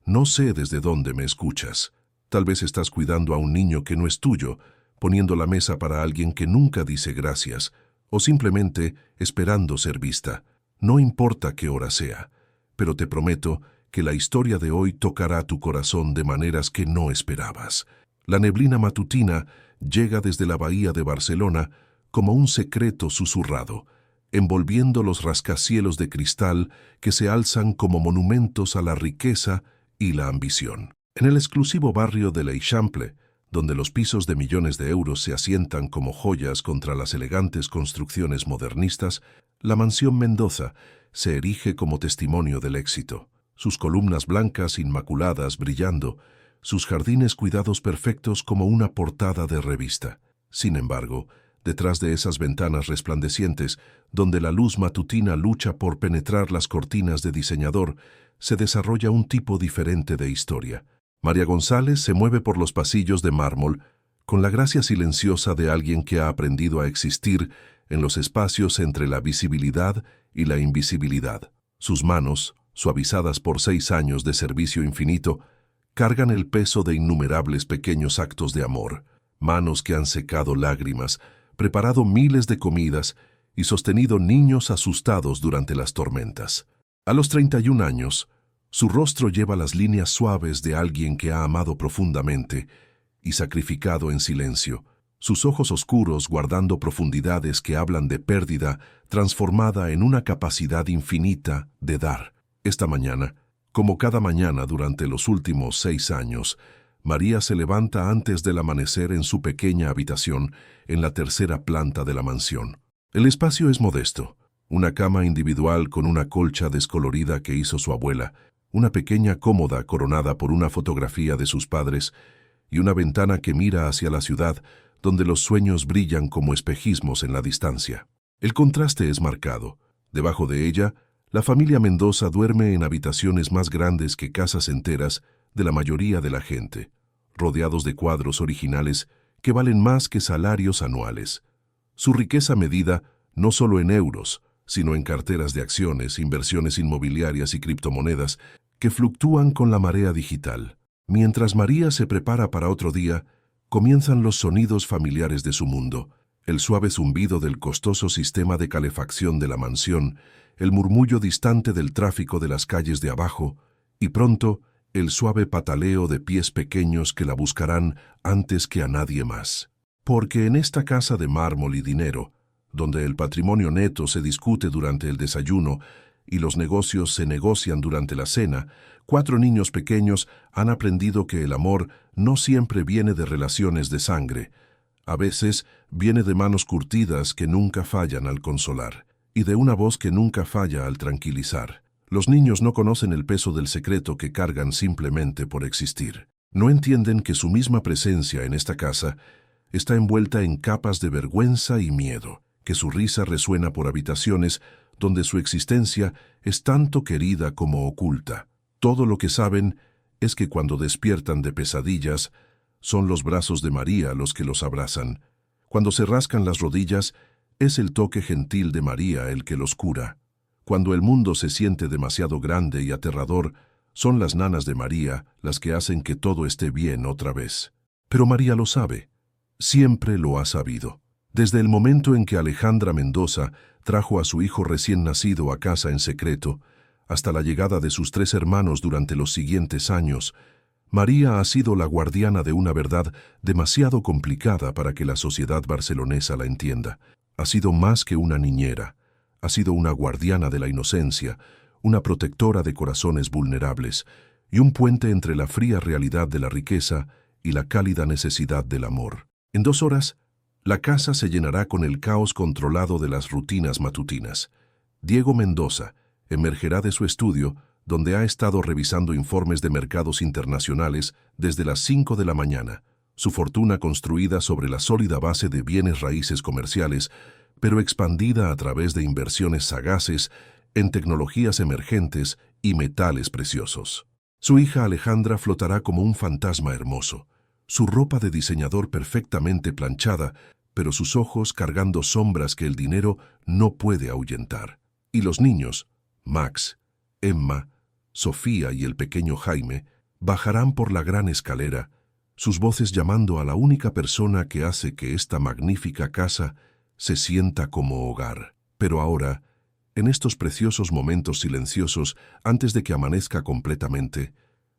No sé desde dónde me escuchas. Tal vez estás cuidando a un niño que no es tuyo, poniendo la mesa para alguien que nunca dice gracias, o simplemente esperando ser vista. No importa qué hora sea, pero te prometo que la historia de hoy tocará tu corazón de maneras que no esperabas. La neblina matutina llega desde la bahía de Barcelona como un secreto susurrado, envolviendo los rascacielos de cristal que se alzan como monumentos a la riqueza y la ambición. En el exclusivo barrio de l'Eixample, donde los pisos de millones de euros se asientan como joyas contra las elegantes construcciones modernistas, la mansión Mendoza se erige como testimonio del éxito. Sus columnas blancas inmaculadas brillando, sus jardines cuidados perfectos como una portada de revista. Sin embargo, detrás de esas ventanas resplandecientes, donde la luz matutina lucha por penetrar las cortinas de diseñador, se desarrolla un tipo diferente de historia. María González se mueve por los pasillos de mármol con la gracia silenciosa de alguien que ha aprendido a existir en los espacios entre la visibilidad y la invisibilidad. Sus manos, suavizadas por 6 años de servicio infinito, cargan el peso de innumerables pequeños actos de amor, manos que han secado lágrimas, preparado miles de comidas y sostenido niños asustados durante las tormentas. A los 31 años, su rostro lleva las líneas suaves de alguien que ha amado profundamente y sacrificado en silencio, sus ojos oscuros guardando profundidades que hablan de pérdida transformada en una capacidad infinita de dar. Esta mañana, como cada mañana durante los últimos 6 años, María se levanta antes del amanecer en su pequeña habitación en la tercera planta de la mansión. El espacio es modesto, una cama individual con una colcha descolorida que hizo su abuela, una pequeña cómoda coronada por una fotografía de sus padres y una ventana que mira hacia la ciudad donde los sueños brillan como espejismos en la distancia. El contraste es marcado. Debajo de ella, la familia Mendoza duerme en habitaciones más grandes que casas enteras de la mayoría de la gente, rodeados de cuadros originales que valen más que salarios anuales. Su riqueza medida no solo en euros, sino en carteras de acciones, inversiones inmobiliarias y criptomonedas que fluctúan con la marea digital. Mientras María se prepara para otro día, comienzan los sonidos familiares de su mundo, el suave zumbido del costoso sistema de calefacción de la mansión, el murmullo distante del tráfico de las calles de abajo, y pronto el suave pataleo de pies pequeños que la buscarán antes que a nadie más. Porque en esta casa de mármol y dinero, donde el patrimonio neto se discute durante el desayuno y los negocios se negocian durante la cena, 4 niños pequeños han aprendido que el amor no siempre viene de relaciones de sangre. A veces viene de manos curtidas que nunca fallan al consolar, y de una voz que nunca falla al tranquilizar. Los niños no conocen el peso del secreto que cargan simplemente por existir. No entienden que su misma presencia en esta casa está envuelta en capas de vergüenza y miedo, que su risa resuena por habitaciones donde su existencia es tanto querida como oculta. Todo lo que saben es que cuando despiertan de pesadillas, son los brazos de María los que los abrazan. Cuando se rascan las rodillas, es el toque gentil de María el que los cura. Cuando el mundo se siente demasiado grande y aterrador, son las nanas de María las que hacen que todo esté bien otra vez. Pero María lo sabe. Siempre lo ha sabido. Desde el momento en que Alejandra Mendoza trajo a su hijo recién nacido a casa en secreto, hasta la llegada de sus 3 hermanos durante los siguientes años, María ha sido la guardiana de una verdad demasiado complicada para que la sociedad barcelonesa la entienda. Ha sido más que una niñera, ha sido una guardiana de la inocencia, una protectora de corazones vulnerables y un puente entre la fría realidad de la riqueza y la cálida necesidad del amor. En 2 horas, la casa se llenará con el caos controlado de las rutinas matutinas. Diego Mendoza emergerá de su estudio, donde ha estado revisando informes de mercados internacionales desde las 5 de la mañana, su fortuna construida sobre la sólida base de bienes raíces comerciales, pero expandida a través de inversiones sagaces en tecnologías emergentes y metales preciosos. Su hija Alejandra flotará como un fantasma hermoso, su ropa de diseñador perfectamente planchada, pero sus ojos cargando sombras que el dinero no puede ahuyentar. Y los niños, Max, Emma, Sofía y el pequeño Jaime, Bajarán por la gran escalera, sus voces llamando a la única persona que hace que esta magnífica casa se sienta como hogar. Pero ahora, en estos preciosos momentos silenciosos, antes de que amanezca completamente,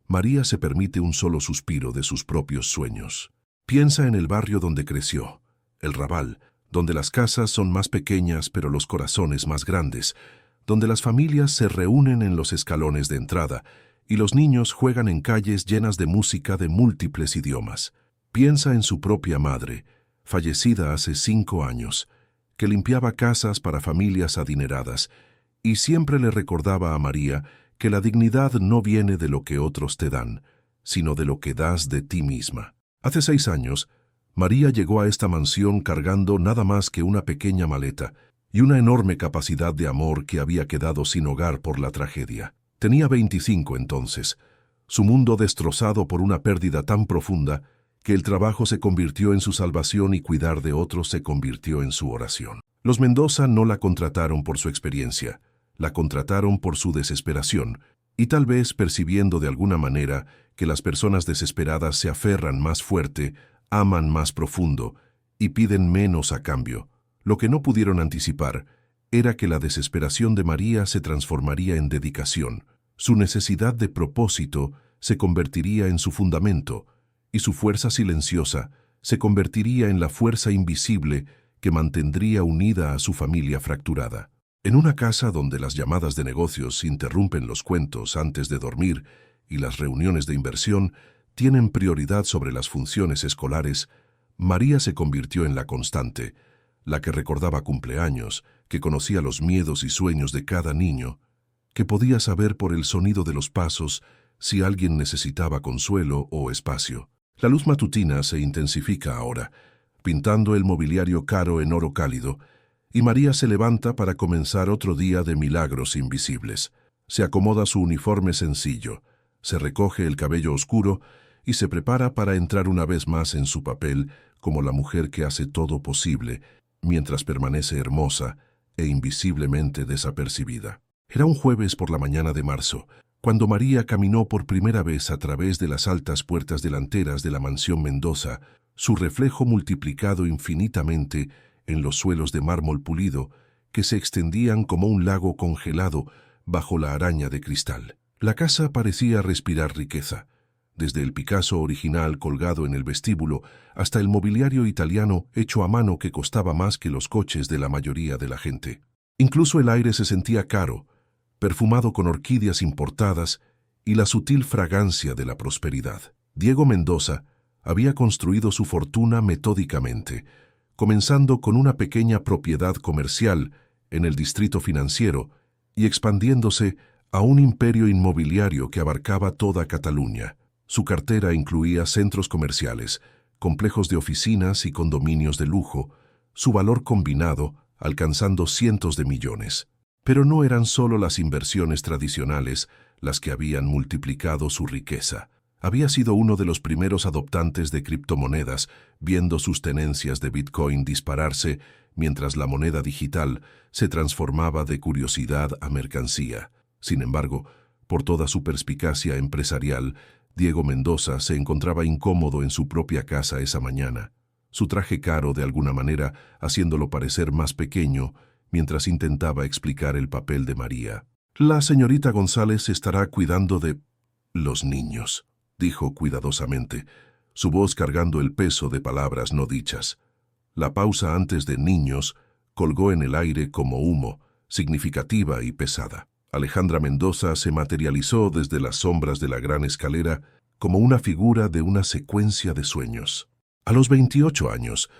María se permite un solo suspiro de sus propios sueños. Piensa en el barrio donde creció, el Raval, donde las casas son más pequeñas pero los corazones más grandes, donde las familias se reúnen en los escalones de entrada y los niños juegan en calles llenas de música de múltiples idiomas. Piensa en su propia madre, fallecida hace 5 años, que limpiaba casas para familias adineradas y siempre le recordaba a María que la dignidad no viene de lo que otros te dan, sino de lo que das de ti misma. Hace 6 años, María llegó a esta mansión cargando nada más que una pequeña maleta y una enorme capacidad de amor que había quedado sin hogar por la tragedia. Tenía 25 entonces, su mundo destrozado por una pérdida tan profunda que el trabajo se convirtió en su salvación y cuidar de otros se convirtió en su oración. Los Mendoza no la contrataron por su experiencia, la contrataron por su desesperación, y tal vez percibiendo de alguna manera que las personas desesperadas se aferran más fuerte, aman más profundo y piden menos a cambio. Lo que no pudieron anticipar era que la desesperación de María se transformaría en dedicación. Su necesidad de propósito se convertiría en su fundamento, y su fuerza silenciosa se convertiría en la fuerza invisible que mantendría unida a su familia fracturada. En una casa donde las llamadas de negocios interrumpen los cuentos antes de dormir y las reuniones de inversión tienen prioridad sobre las funciones escolares, María se convirtió en la constante, la que recordaba cumpleaños, que conocía los miedos y sueños de cada niño, que podía saber por el sonido de los pasos si alguien necesitaba consuelo o espacio. La luz matutina se intensifica ahora, pintando el mobiliario caro en oro cálido, y María se levanta para comenzar otro día de milagros invisibles. Se acomoda su uniforme sencillo, se recoge el cabello oscuro y se prepara para entrar una vez más en su papel como la mujer que hace todo posible, mientras permanece hermosa e invisiblemente desapercibida. Era un jueves por la mañana de marzo, cuando María caminó por primera vez a través de las altas puertas delanteras de la mansión Mendoza, su reflejo multiplicado infinitamente en los suelos de mármol pulido que se extendían como un lago congelado bajo la araña de cristal. La casa parecía respirar riqueza, desde el Picasso original colgado en el vestíbulo hasta el mobiliario italiano hecho a mano que costaba más que los coches de la mayoría de la gente. Incluso el aire se sentía caro, perfumado con orquídeas importadas y la sutil fragancia de la prosperidad. Diego Mendoza había construido su fortuna metódicamente, comenzando con una pequeña propiedad comercial en el distrito financiero y expandiéndose a un imperio inmobiliario que abarcaba toda Cataluña. Su cartera incluía centros comerciales, complejos de oficinas y condominios de lujo, su valor combinado alcanzando cientos de millones. Pero no eran solo las inversiones tradicionales las que habían multiplicado su riqueza. Había sido uno de los primeros adoptantes de criptomonedas, viendo sus tenencias de Bitcoin dispararse mientras la moneda digital se transformaba de curiosidad a mercancía. Sin embargo, por toda su perspicacia empresarial, Diego Mendoza se encontraba incómodo en su propia casa esa mañana, su traje caro de alguna manera haciéndolo parecer más pequeño mientras intentaba explicar el papel de María. «La señorita González estará cuidando de los niños», dijo cuidadosamente, su voz cargando el peso de palabras no dichas. La pausa antes de niños colgó en el aire como humo, significativa y pesada. Alejandra Mendoza se materializó desde las sombras de la gran escalera como una figura de una secuencia de sueños. A los 28 años,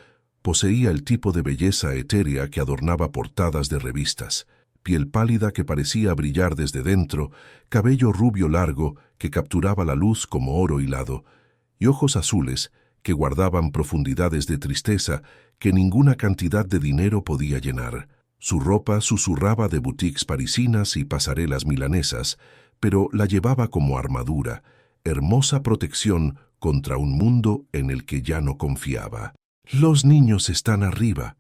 poseía el tipo de belleza etérea que adornaba portadas de revistas, piel pálida que parecía brillar desde dentro, cabello rubio largo que capturaba la luz como oro hilado, y ojos azules que guardaban profundidades de tristeza que ninguna cantidad de dinero podía llenar. Su ropa susurraba de boutiques parisinas y pasarelas milanesas, pero la llevaba como armadura, hermosa protección contra un mundo en el que ya no confiaba. «Los niños están arriba»,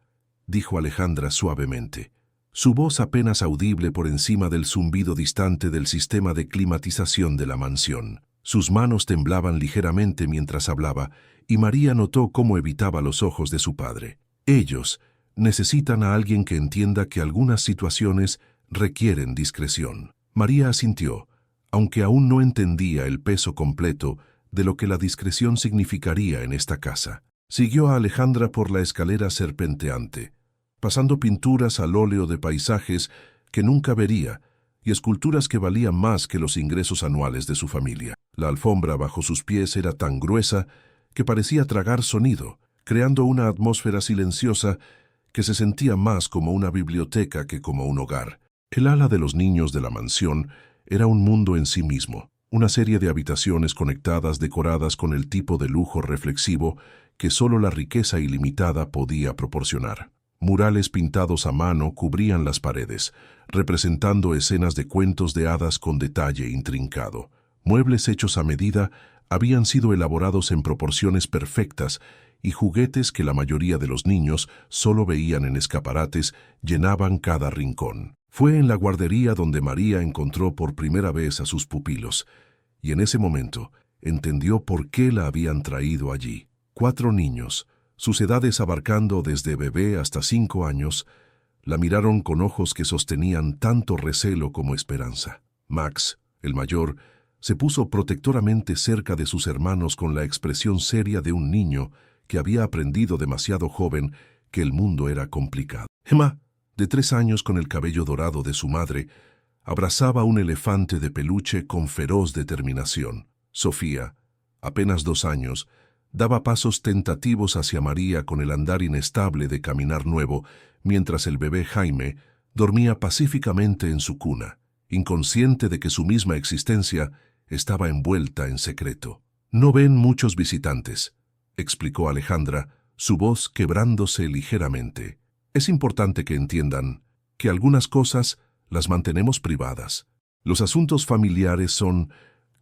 dijo Alejandra suavemente, su voz apenas audible por encima del zumbido distante del sistema de climatización de la mansión. Sus manos temblaban ligeramente mientras hablaba, y María notó cómo evitaba los ojos de su padre. Ellos necesitan a alguien que entienda que algunas situaciones requieren discreción. María asintió, aunque aún no entendía el peso completo de lo que la discreción significaría en esta casa. Siguió a Alejandra por la escalera serpenteante, pasando pinturas al óleo de paisajes que nunca vería y esculturas que valían más que los ingresos anuales de su familia. La alfombra bajo sus pies era tan gruesa que parecía tragar sonido, creando una atmósfera silenciosa que se sentía más como una biblioteca que como un hogar. El ala de los niños de la mansión era un mundo en sí mismo, una serie de habitaciones conectadas decoradas con el tipo de lujo reflexivo que solo la riqueza ilimitada podía proporcionar. Murales pintados a mano cubrían las paredes, representando escenas de cuentos de hadas con detalle intrincado. Muebles hechos a medida habían sido elaborados en proporciones perfectas y juguetes que la mayoría de los niños solo veían en escaparates llenaban cada rincón. Fue en la guardería donde María encontró por primera vez a sus pupilos, y en ese momento entendió por qué la habían traído allí. 4 niños, sus edades abarcando desde bebé hasta 5 años, la miraron con ojos que sostenían tanto recelo como esperanza. Max, el mayor, se puso protectoramente cerca de sus hermanos con la expresión seria de un niño que había aprendido demasiado joven que el mundo era complicado. Emma, de 3 años con el cabello dorado de su madre, abrazaba un elefante de peluche con feroz determinación. Sofía, apenas 2 años, daba pasos tentativos hacia María con el andar inestable de caminar nuevo, mientras el bebé Jaime dormía pacíficamente en su cuna, inconsciente de que su misma existencia estaba envuelta en secreto. «No ven muchos visitantes», explicó Alejandra, su voz quebrándose ligeramente. «Es importante que entiendan que algunas cosas las mantenemos privadas. Los asuntos familiares son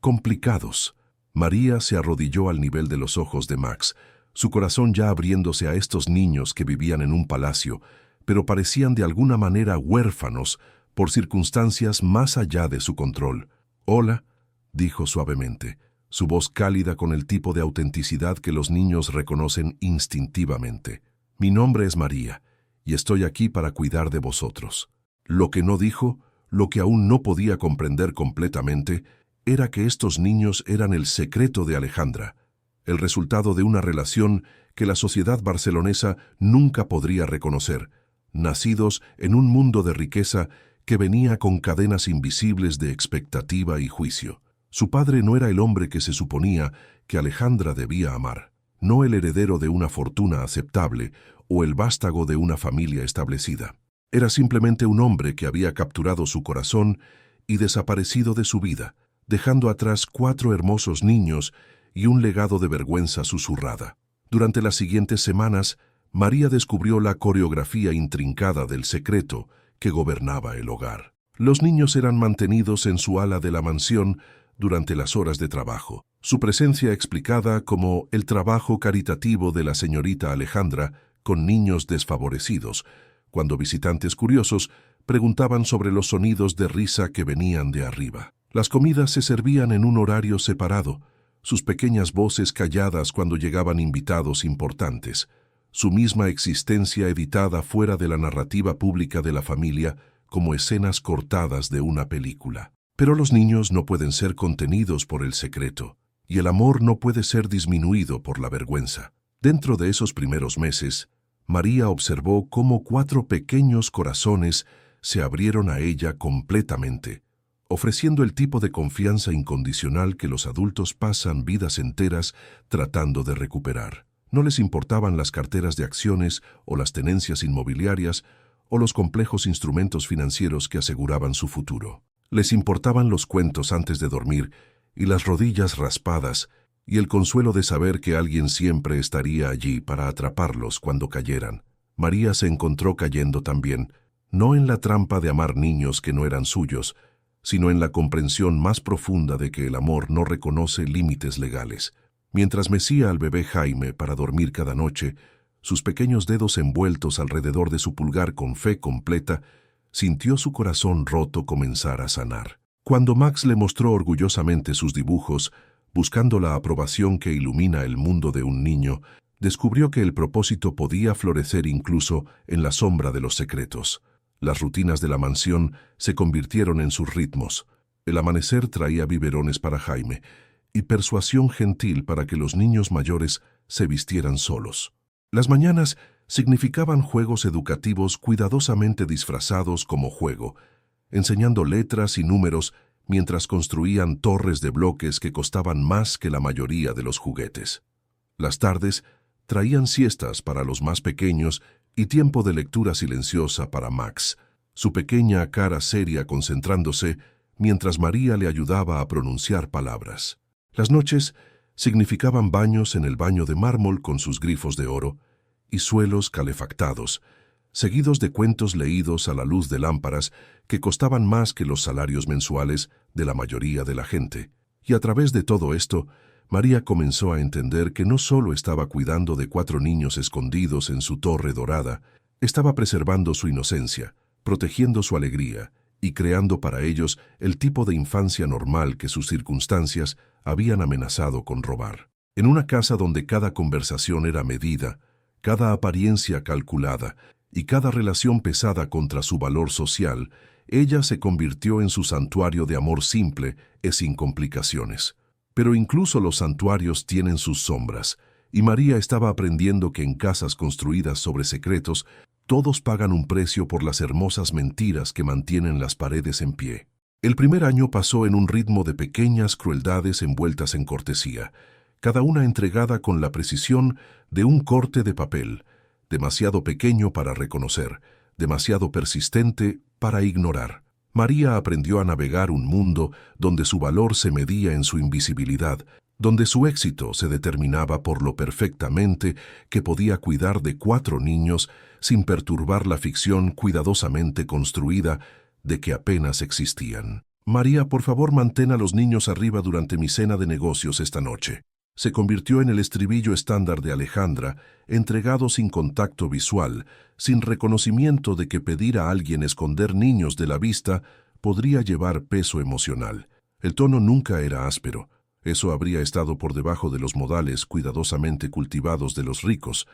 complicados». María se arrodilló al nivel de los ojos de Max, su corazón ya abriéndose a estos niños que vivían en un palacio, pero parecían de alguna manera huérfanos por circunstancias más allá de su control. «Hola», dijo suavemente, su voz cálida con el tipo de autenticidad que los niños reconocen instintivamente. «Mi nombre es María, y estoy aquí para cuidar de vosotros». Lo que no dijo, lo que aún no podía comprender completamente, era que estos niños eran el secreto de Alejandra, el resultado de una relación que la sociedad barcelonesa nunca podría reconocer, nacidos en un mundo de riqueza que venía con cadenas invisibles de expectativa y juicio. Su padre no era el hombre que se suponía que Alejandra debía amar, no el heredero de una fortuna aceptable o el vástago de una familia establecida. Era simplemente un hombre que había capturado su corazón y desaparecido de su vida, dejando atrás 4 hermosos niños y un legado de vergüenza susurrada. Durante las siguientes semanas, María descubrió la coreografía intrincada del secreto que gobernaba el hogar. Los niños eran mantenidos en su ala de la mansión durante las horas de trabajo, su presencia explicada como el trabajo caritativo de la señorita Alejandra con niños desfavorecidos, cuando visitantes curiosos preguntaban sobre los sonidos de risa que venían de arriba. Las comidas se servían en un horario separado, sus pequeñas voces calladas cuando llegaban invitados importantes, su misma existencia editada fuera de la narrativa pública de la familia como escenas cortadas de una película. Pero los niños no pueden ser contenidos por el secreto, y el amor no puede ser disminuido por la vergüenza. Dentro de esos primeros meses, María observó cómo 4 pequeños corazones se abrieron a ella completamente, ofreciendo el tipo de confianza incondicional que los adultos pasan vidas enteras tratando de recuperar. No les importaban las carteras de acciones o las tenencias inmobiliarias o los complejos instrumentos financieros que aseguraban su futuro. Les importaban los cuentos antes de dormir y las rodillas raspadas y el consuelo de saber que alguien siempre estaría allí para atraparlos cuando cayeran. María se encontró cayendo también, no en la trampa de amar niños que no eran suyos, sino en la comprensión más profunda de que el amor no reconoce límites legales. Mientras mecía al bebé Jaime para dormir cada noche, sus pequeños dedos envueltos alrededor de su pulgar con fe completa, sintió su corazón roto comenzar a sanar. Cuando Max le mostró orgullosamente sus dibujos, buscando la aprobación que ilumina el mundo de un niño, descubrió que el propósito podía florecer incluso en la sombra de los secretos. Las rutinas de la mansión se convirtieron en sus ritmos. El amanecer traía biberones para Jaime y persuasión gentil para que los niños mayores se vistieran solos. Las mañanas significaban juegos educativos cuidadosamente disfrazados como juego, enseñando letras y números mientras construían torres de bloques que costaban más que la mayoría de los juguetes. Las tardes traían siestas para los más pequeños y tiempo de lectura silenciosa para Max, su pequeña cara seria concentrándose mientras María le ayudaba a pronunciar palabras. Las noches significaban baños en el baño de mármol con sus grifos de oro y suelos calefactados, seguidos de cuentos leídos a la luz de lámparas que costaban más que los salarios mensuales de la mayoría de la gente. Y a través de todo esto, María comenzó a entender que no solo estaba cuidando de 4 niños escondidos en su torre dorada, estaba preservando su inocencia, protegiendo su alegría y creando para ellos el tipo de infancia normal que sus circunstancias habían amenazado con robar. En una casa donde cada conversación era medida, cada apariencia calculada y cada relación pesada contra su valor social, ella se convirtió en su santuario de amor simple y sin complicaciones. Pero incluso los santuarios tienen sus sombras, y María estaba aprendiendo que en casas construidas sobre secretos, todos pagan un precio por las hermosas mentiras que mantienen las paredes en pie. El primer año pasó en un ritmo de pequeñas crueldades envueltas en cortesía, cada una entregada con la precisión de un corte de papel, demasiado pequeño para reconocer, demasiado persistente para ignorar. María aprendió a navegar un mundo donde su valor se medía en su invisibilidad, donde su éxito se determinaba por lo perfectamente que podía cuidar de 4 niños sin perturbar la ficción cuidadosamente construida de que apenas existían. María, por favor, mantén a los niños arriba durante mi cena de negocios esta noche. Se convirtió en el estribillo estándar de Alejandra, entregado sin contacto visual, sin reconocimiento de que pedir a alguien esconder niños de la vista podría llevar peso emocional. El tono nunca era áspero. Eso habría estado por debajo de los modales cuidadosamente cultivados de los ricos,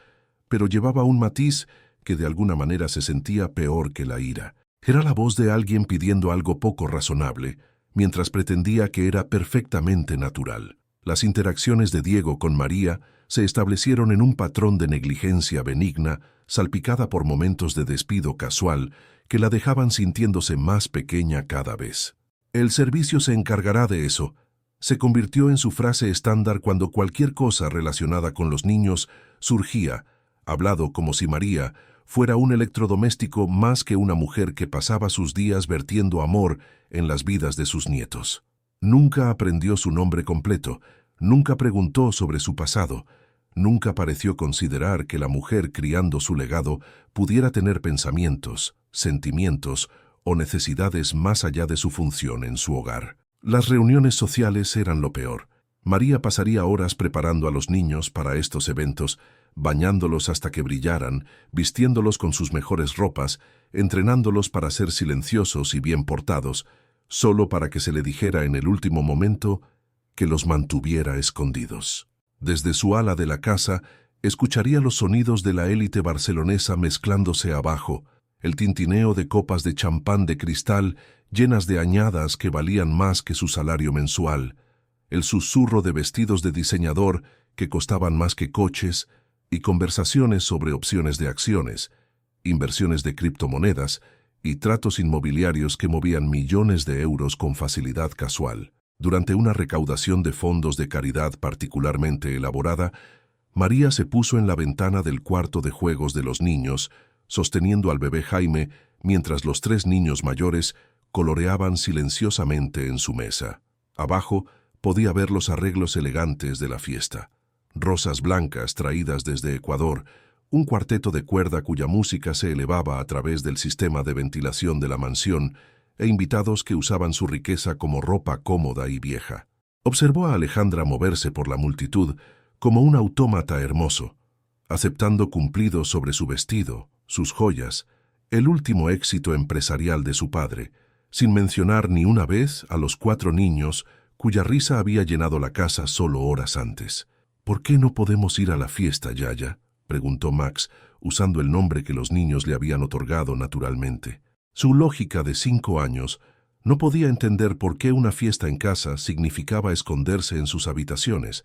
pero llevaba un matiz que de alguna manera se sentía peor que la ira. Era la voz de alguien pidiendo algo poco razonable, mientras pretendía que era perfectamente natural. Las interacciones de Diego con María se establecieron en un patrón de negligencia benigna, salpicada por momentos de despido casual, que la dejaban sintiéndose más pequeña cada vez. El servicio se encargará de eso. Se convirtió en su frase estándar cuando cualquier cosa relacionada con los niños surgía, hablado como si María fuera un electrodoméstico más que una mujer que pasaba sus días vertiendo amor en las vidas de sus nietos. Nunca aprendió su nombre completo, nunca preguntó sobre su pasado, nunca pareció considerar que la mujer criando su legado pudiera tener pensamientos, sentimientos o necesidades más allá de su función en su hogar. Las reuniones sociales eran lo peor. María pasaría horas preparando a los niños para estos eventos, bañándolos hasta que brillaran, vistiéndolos con sus mejores ropas, entrenándolos para ser silenciosos y bien portados, solo para que se le dijera en el último momento que los mantuviera escondidos. Desde su ala de la casa, escucharía los sonidos de la élite barcelonesa mezclándose abajo, el tintineo de copas de champán de cristal llenas de añadas que valían más que su salario mensual, el susurro de vestidos de diseñador que costaban más que coches y conversaciones sobre opciones de acciones, inversiones de criptomonedas y tratos inmobiliarios que movían millones de euros con facilidad casual. Durante una recaudación de fondos de caridad particularmente elaborada, María se puso en la ventana del cuarto de juegos de los niños, sosteniendo al bebé Jaime mientras los 3 niños mayores coloreaban silenciosamente en su mesa. Abajo podía ver los arreglos elegantes de la fiesta. Rosas blancas traídas desde Ecuador, un cuarteto de cuerda cuya música se elevaba a través del sistema de ventilación de la mansión, e invitados que usaban su riqueza como ropa cómoda y vieja. Observó a Alejandra moverse por la multitud como un autómata hermoso, aceptando cumplidos sobre su vestido, sus joyas, el último éxito empresarial de su padre, sin mencionar ni una vez a los 4 niños cuya risa había llenado la casa solo horas antes. «¿Por qué no podemos ir a la fiesta, Yaya?», preguntó Max, usando el nombre que los niños le habían otorgado naturalmente. Su lógica de 5 años no podía entender por qué una fiesta en casa significaba esconderse en sus habitaciones,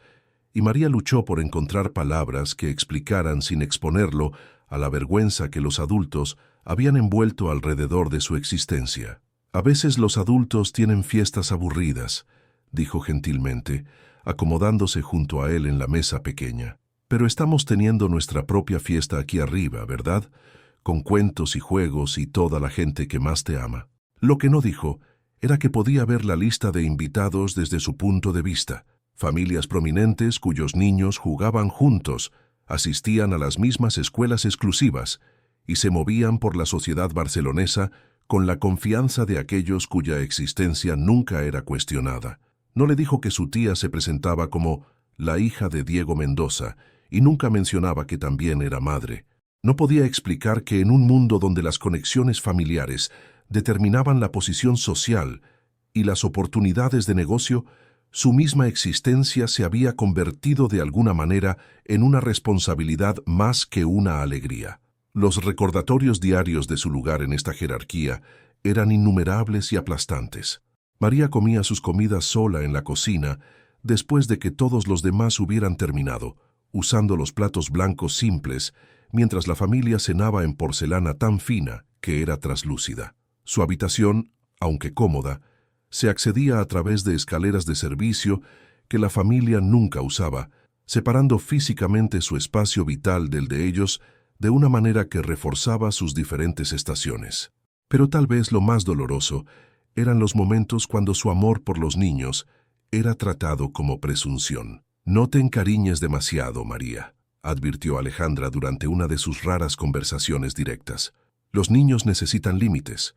y María luchó por encontrar palabras que explicaran sin exponerlo a la vergüenza que los adultos habían envuelto alrededor de su existencia. «A veces los adultos tienen fiestas aburridas», dijo gentilmente, acomodándose junto a él en la mesa pequeña. «Pero estamos teniendo nuestra propia fiesta aquí arriba, ¿verdad? Con cuentos y juegos y toda la gente que más te ama». Lo que no dijo era que podía ver la lista de invitados desde su punto de vista. Familias prominentes cuyos niños jugaban juntos, asistían a las mismas escuelas exclusivas y se movían por la sociedad barcelonesa con la confianza de aquellos cuya existencia nunca era cuestionada. No le dijo que su tía se presentaba como la hija de Diego Mendoza y nunca mencionaba que también era madre. No podía explicar que en un mundo donde las conexiones familiares determinaban la posición social y las oportunidades de negocio, su misma existencia se había convertido de alguna manera en una responsabilidad más que una alegría. Los recordatorios diarios de su lugar en esta jerarquía eran innumerables y aplastantes. María comía sus comidas sola en la cocina después de que todos los demás hubieran terminado, usando los platos blancos simples, mientras la familia cenaba en porcelana tan fina que era traslúcida. Su habitación, aunque cómoda, se accedía a través de escaleras de servicio que la familia nunca usaba, separando físicamente su espacio vital del de ellos de una manera que reforzaba sus diferentes estaciones. Pero tal vez lo más doloroso eran los momentos cuando su amor por los niños era tratado como presunción. «No te encariñes demasiado, María», advirtió Alejandra durante una de sus raras conversaciones directas. «Los niños necesitan límites.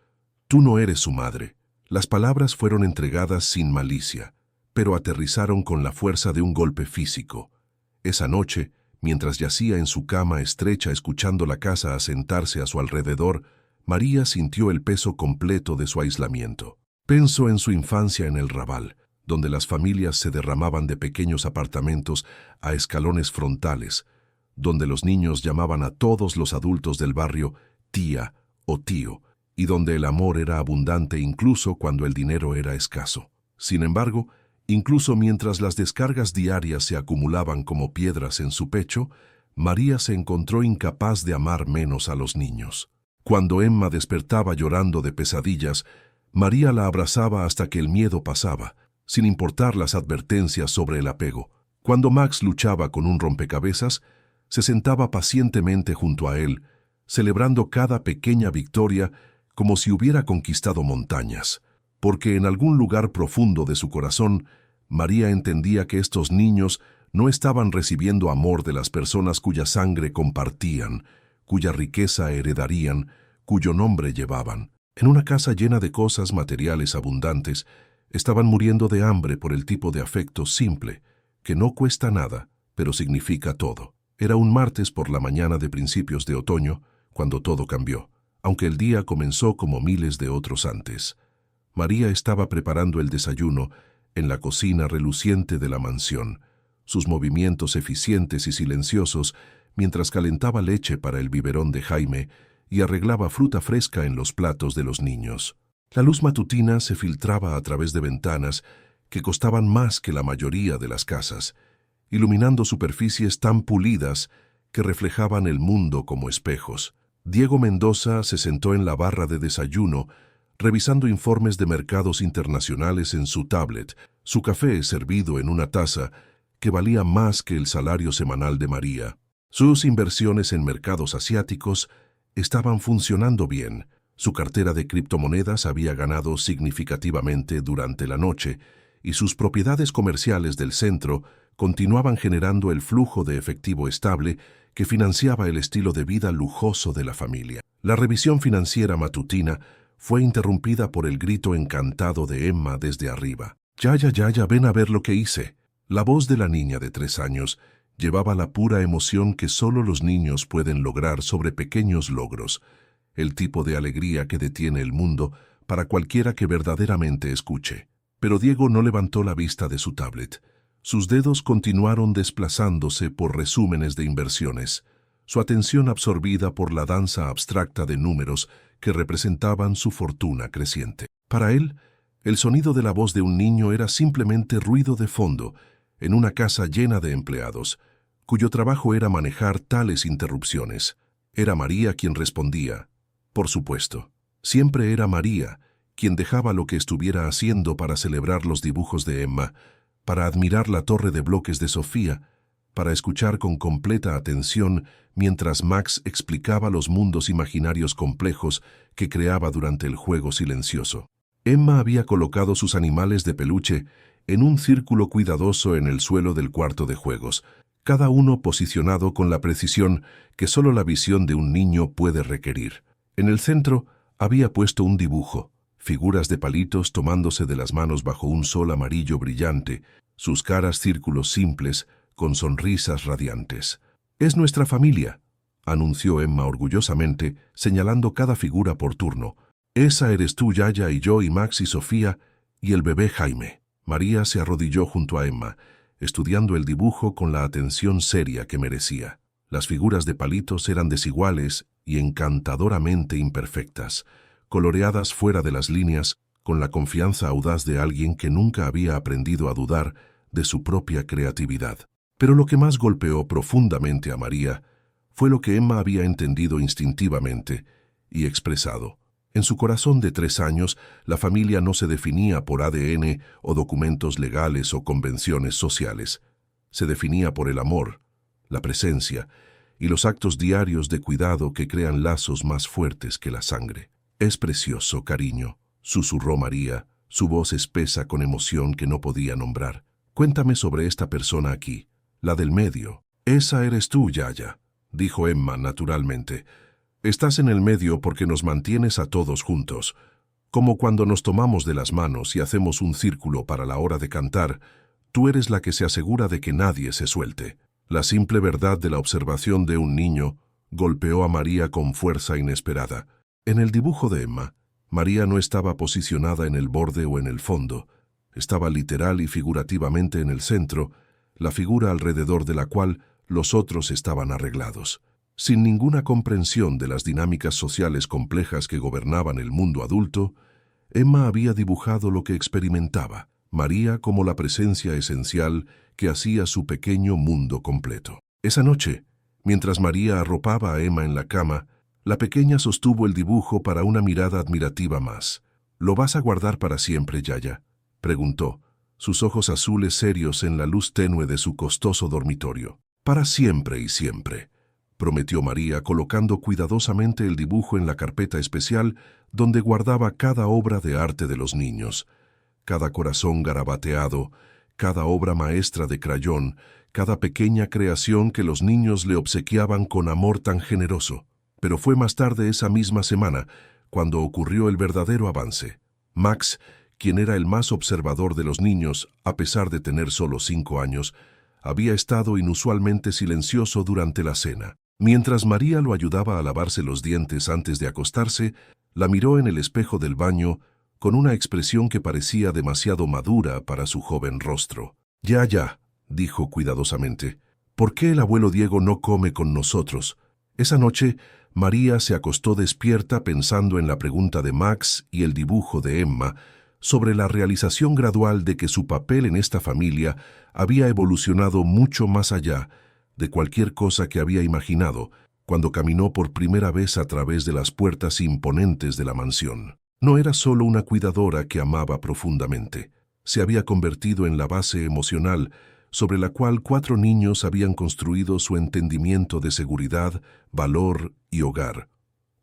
Tú no eres su madre». Las palabras fueron entregadas sin malicia, pero aterrizaron con la fuerza de un golpe físico. Esa noche, mientras yacía en su cama estrecha escuchando la casa asentarse a su alrededor, María sintió el peso completo de su aislamiento. Pensó en su infancia en el Raval, donde las familias se derramaban de pequeños apartamentos a escalones frontales, donde los niños llamaban a todos los adultos del barrio tía o tío, y donde el amor era abundante incluso cuando el dinero era escaso. Sin embargo, incluso mientras las descargas diarias se acumulaban como piedras en su pecho, María se encontró incapaz de amar menos a los niños. Cuando Emma despertaba llorando de pesadillas, María la abrazaba hasta que el miedo pasaba, sin importar las advertencias sobre el apego. Cuando Max luchaba con un rompecabezas, se sentaba pacientemente junto a él, celebrando cada pequeña victoria como si hubiera conquistado montañas, porque en algún lugar profundo de su corazón, María entendía que estos niños no estaban recibiendo amor de las personas cuya sangre compartían, cuya riqueza heredarían, cuyo nombre llevaban. En una casa llena de cosas materiales abundantes, estaban muriendo de hambre por el tipo de afecto simple, que no cuesta nada, pero significa todo. Era un martes por la mañana de principios de otoño, cuando todo cambió, aunque el día comenzó como miles de otros antes. María estaba preparando el desayuno en la cocina reluciente de la mansión, sus movimientos eficientes y silenciosos mientras calentaba leche para el biberón de Jaime y arreglaba fruta fresca en los platos de los niños. La luz matutina se filtraba a través de ventanas que costaban más que la mayoría de las casas, iluminando superficies tan pulidas que reflejaban el mundo como espejos. Diego Mendoza se sentó en la barra de desayuno, revisando informes de mercados internacionales en su tablet, su café servido en una taza que valía más que el salario semanal de María. Sus inversiones en mercados asiáticos estaban funcionando bien. Su cartera de criptomonedas había ganado significativamente durante la noche y sus propiedades comerciales del centro continuaban generando el flujo de efectivo estable que financiaba el estilo de vida lujoso de la familia. La revisión financiera matutina fue interrumpida por el grito encantado de Emma desde arriba. Ya, ven a ver lo que hice». La voz de la niña de 3 años llevaba la pura emoción que solo los niños pueden lograr sobre pequeños logros, el tipo de alegría que detiene el mundo para cualquiera que verdaderamente escuche. Pero Diego no levantó la vista de su tablet. Sus dedos continuaron desplazándose por resúmenes de inversiones, su atención absorbida por la danza abstracta de números que representaban su fortuna creciente. Para él, el sonido de la voz de un niño era simplemente ruido de fondo en una casa llena de empleados, cuyo trabajo era manejar tales interrupciones. Era María quien respondía. Por supuesto, siempre era María quien dejaba lo que estuviera haciendo para celebrar los dibujos de Emma, para admirar la torre de bloques de Sofía, para escuchar con completa atención mientras Max explicaba los mundos imaginarios complejos que creaba durante el juego silencioso. Emma había colocado sus animales de peluche en un círculo cuidadoso en el suelo del cuarto de juegos, cada uno posicionado con la precisión que solo la visión de un niño puede requerir. En el centro había puesto un dibujo, figuras de palitos tomándose de las manos bajo un sol amarillo brillante, sus caras círculos simples, con sonrisas radiantes. «Es nuestra familia», anunció Emma orgullosamente, señalando cada figura por turno. «Esa eres tú, Yaya, y yo, y Max, y Sofía, y el bebé Jaime». María se arrodilló junto a Emma, estudiando el dibujo con la atención seria que merecía. Las figuras de palitos eran desiguales y encantadoramente imperfectas, coloreadas fuera de las líneas, con la confianza audaz de alguien que nunca había aprendido a dudar de su propia creatividad. Pero lo que más golpeó profundamente a María fue lo que Emma había entendido instintivamente y expresado. En su corazón de 3 años, la familia no se definía por ADN o documentos legales o convenciones sociales. Se definía por el amor, la presencia y los actos diarios de cuidado que crean lazos más fuertes que la sangre. «Es precioso, cariño», susurró María, su voz espesa con emoción que no podía nombrar. «Cuéntame sobre esta persona aquí, la del medio». «Esa eres tú, Yaya», dijo Emma naturalmente. «Estás en el medio porque nos mantienes a todos juntos. Como cuando nos tomamos de las manos y hacemos un círculo para la hora de cantar, tú eres la que se asegura de que nadie se suelte». La simple verdad de la observación de un niño golpeó a María con fuerza inesperada. En el dibujo de Emma, María no estaba posicionada en el borde o en el fondo. Estaba literal y figurativamente en el centro, la figura alrededor de la cual los otros estaban arreglados. Sin ninguna comprensión de las dinámicas sociales complejas que gobernaban el mundo adulto, Emma había dibujado lo que experimentaba, María como la presencia esencial que hacía su pequeño mundo completo. Esa noche, mientras María arropaba a Emma en la cama, la pequeña sostuvo el dibujo para una mirada admirativa más. «¿Lo vas a guardar para siempre, Yaya?», preguntó, sus ojos azules serios en la luz tenue de su costoso dormitorio. «Para siempre y siempre», prometió María, colocando cuidadosamente el dibujo en la carpeta especial donde guardaba cada obra de arte de los niños, cada corazón garabateado, cada obra maestra de crayón, cada pequeña creación que los niños le obsequiaban con amor tan generoso. Pero fue más tarde esa misma semana cuando ocurrió el verdadero avance. Max, quien era el más observador de los niños, a pesar de tener solo 5 años, había estado inusualmente silencioso durante la cena. Mientras María lo ayudaba a lavarse los dientes antes de acostarse, la miró en el espejo del baño con una expresión que parecía demasiado madura para su joven rostro. «Ya», dijo cuidadosamente. «¿Por qué el abuelo Diego no come con nosotros?» Esa noche, María se acostó despierta pensando en la pregunta de Max y el dibujo de Emma sobre la realización gradual de que su papel en esta familia había evolucionado mucho más allá de cualquier cosa que había imaginado cuando caminó por primera vez a través de las puertas imponentes de la mansión. No era solo una cuidadora que amaba profundamente. Se había convertido en la base emocional sobre la cual 4 niños habían construido su entendimiento de seguridad, valor y hogar.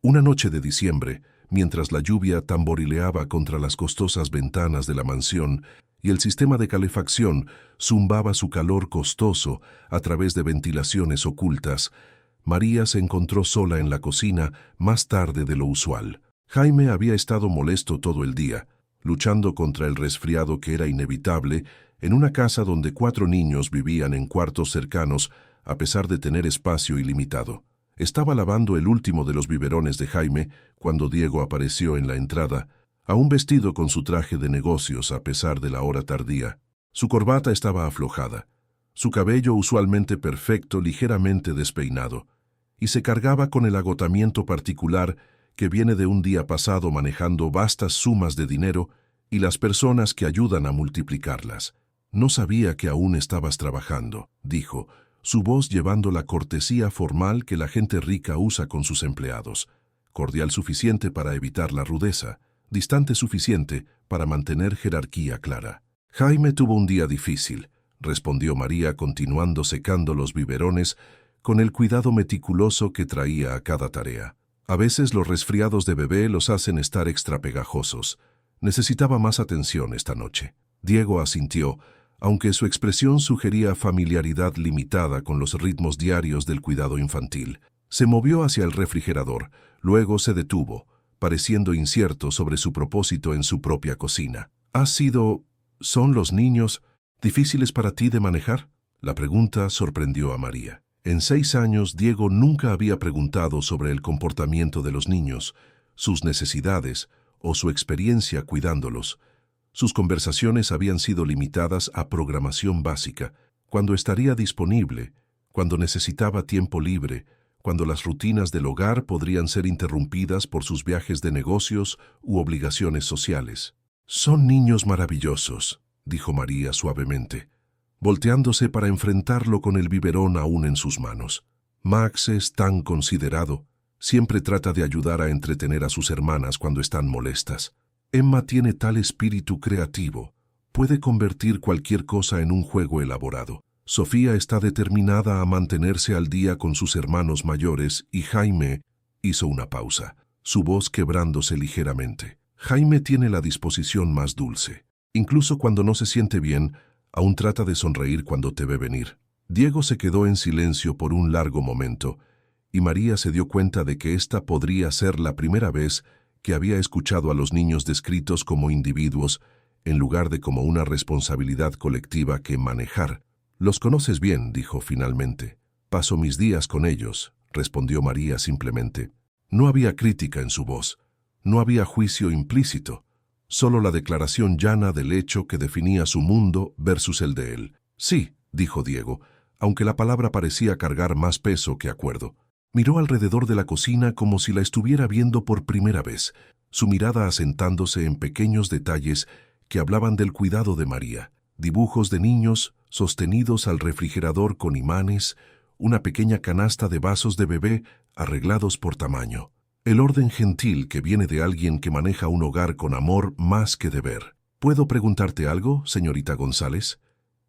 Una noche de diciembre, mientras la lluvia tamborileaba contra las costosas ventanas de la mansión y el sistema de calefacción zumbaba su calor costoso a través de ventilaciones ocultas, María se encontró sola en la cocina más tarde de lo usual. Jaime había estado molesto todo el día, luchando contra el resfriado que era inevitable en una casa donde 4 niños vivían en cuartos cercanos a pesar de tener espacio ilimitado. Estaba lavando el último de los biberones de Jaime cuando Diego apareció en la entrada, aún vestido con su traje de negocios a pesar de la hora tardía. Su corbata estaba aflojada, su cabello usualmente perfecto ligeramente despeinado, y se cargaba con el agotamiento particular que viene de un día pasado manejando vastas sumas de dinero y las personas que ayudan a multiplicarlas. «No sabía que aún estabas trabajando», dijo, su voz llevando la cortesía formal que la gente rica usa con sus empleados, cordial suficiente para evitar la rudeza, distante suficiente para mantener jerarquía clara. «Jaime tuvo un día difícil», respondió María continuando secando los biberones con el cuidado meticuloso que traía a cada tarea. «A veces los resfriados de bebé los hacen estar extra pegajosos. Necesitaba más atención esta noche». Diego asintió, aunque su expresión sugería familiaridad limitada con los ritmos diarios del cuidado infantil. Se movió hacia el refrigerador, luego se detuvo, pareciendo incierto sobre su propósito en su propia cocina. ¿Son los niños difíciles para ti de manejar? La pregunta sorprendió a María. En 6 años, Diego nunca había preguntado sobre el comportamiento de los niños, sus necesidades o su experiencia cuidándolos. Sus conversaciones habían sido limitadas a programación básica, cuando estaría disponible, cuando necesitaba tiempo libre, cuando las rutinas del hogar podrían ser interrumpidas por sus viajes de negocios u obligaciones sociales. «Son niños maravillosos», dijo María suavemente, volteándose para enfrentarlo con el biberón aún en sus manos. «Max es tan considerado. Siempre trata de ayudar a entretener a sus hermanas cuando están molestas. Emma tiene tal espíritu creativo. Puede convertir cualquier cosa en un juego elaborado. Sofía está determinada a mantenerse al día con sus hermanos mayores y Jaime...» Hizo una pausa, su voz quebrándose ligeramente. «Jaime tiene la disposición más dulce. Incluso cuando no se siente bien, aún trata de sonreír cuando te ve venir». Diego se quedó en silencio por un largo momento, y María se dio cuenta de que esta podría ser la primera vez que había escuchado a los niños descritos como individuos en lugar de como una responsabilidad colectiva que manejar. «Los conoces bien», dijo finalmente. «Paso mis días con ellos», respondió María simplemente. No había crítica en su voz, no había juicio implícito, solo la declaración llana del hecho que definía su mundo versus el de él. «Sí», dijo Diego, aunque la palabra parecía cargar más peso que acuerdo. Miró alrededor de la cocina como si la estuviera viendo por primera vez, su mirada asentándose en pequeños detalles que hablaban del cuidado de María. Dibujos de niños sostenidos al refrigerador con imanes, una pequeña canasta de vasos de bebé arreglados por tamaño. El orden gentil que viene de alguien que maneja un hogar con amor más que deber. «¿Puedo preguntarte algo, señorita González?»,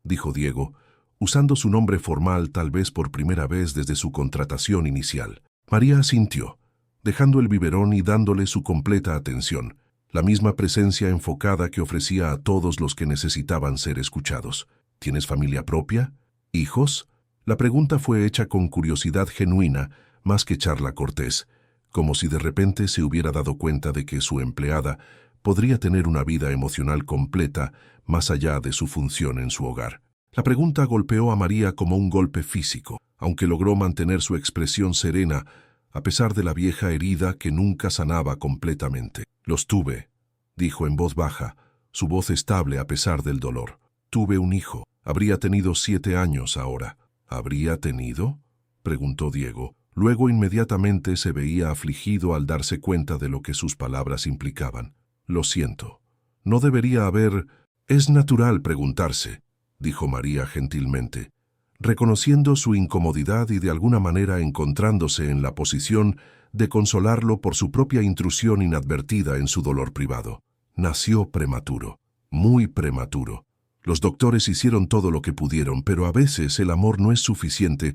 dijo Diego, usando su nombre formal tal vez por primera vez desde su contratación inicial. María asintió, dejando el biberón y dándole su completa atención, la misma presencia enfocada que ofrecía a todos los que necesitaban ser escuchados. «¿Tienes familia propia? ¿Hijos?». La pregunta fue hecha con curiosidad genuina, más que charla cortés, como si de repente se hubiera dado cuenta de que su empleada podría tener una vida emocional completa más allá de su función en su hogar. La pregunta golpeó a María como un golpe físico, aunque logró mantener su expresión serena a pesar de la vieja herida que nunca sanaba completamente. «Los tuve», dijo en voz baja, su voz estable a pesar del dolor. «Tuve un hijo. Habría tenido 7 años ahora». «¿Habría tenido?», preguntó Diego. Luego inmediatamente se veía afligido al darse cuenta de lo que sus palabras implicaban. «Lo siento. No debería haber...». «Es natural preguntarse», dijo María gentilmente, reconociendo su incomodidad y de alguna manera encontrándose en la posición de consolarlo por su propia intrusión inadvertida en su dolor privado. «Nació prematuro, muy prematuro. Los doctores hicieron todo lo que pudieron, pero a veces el amor no es suficiente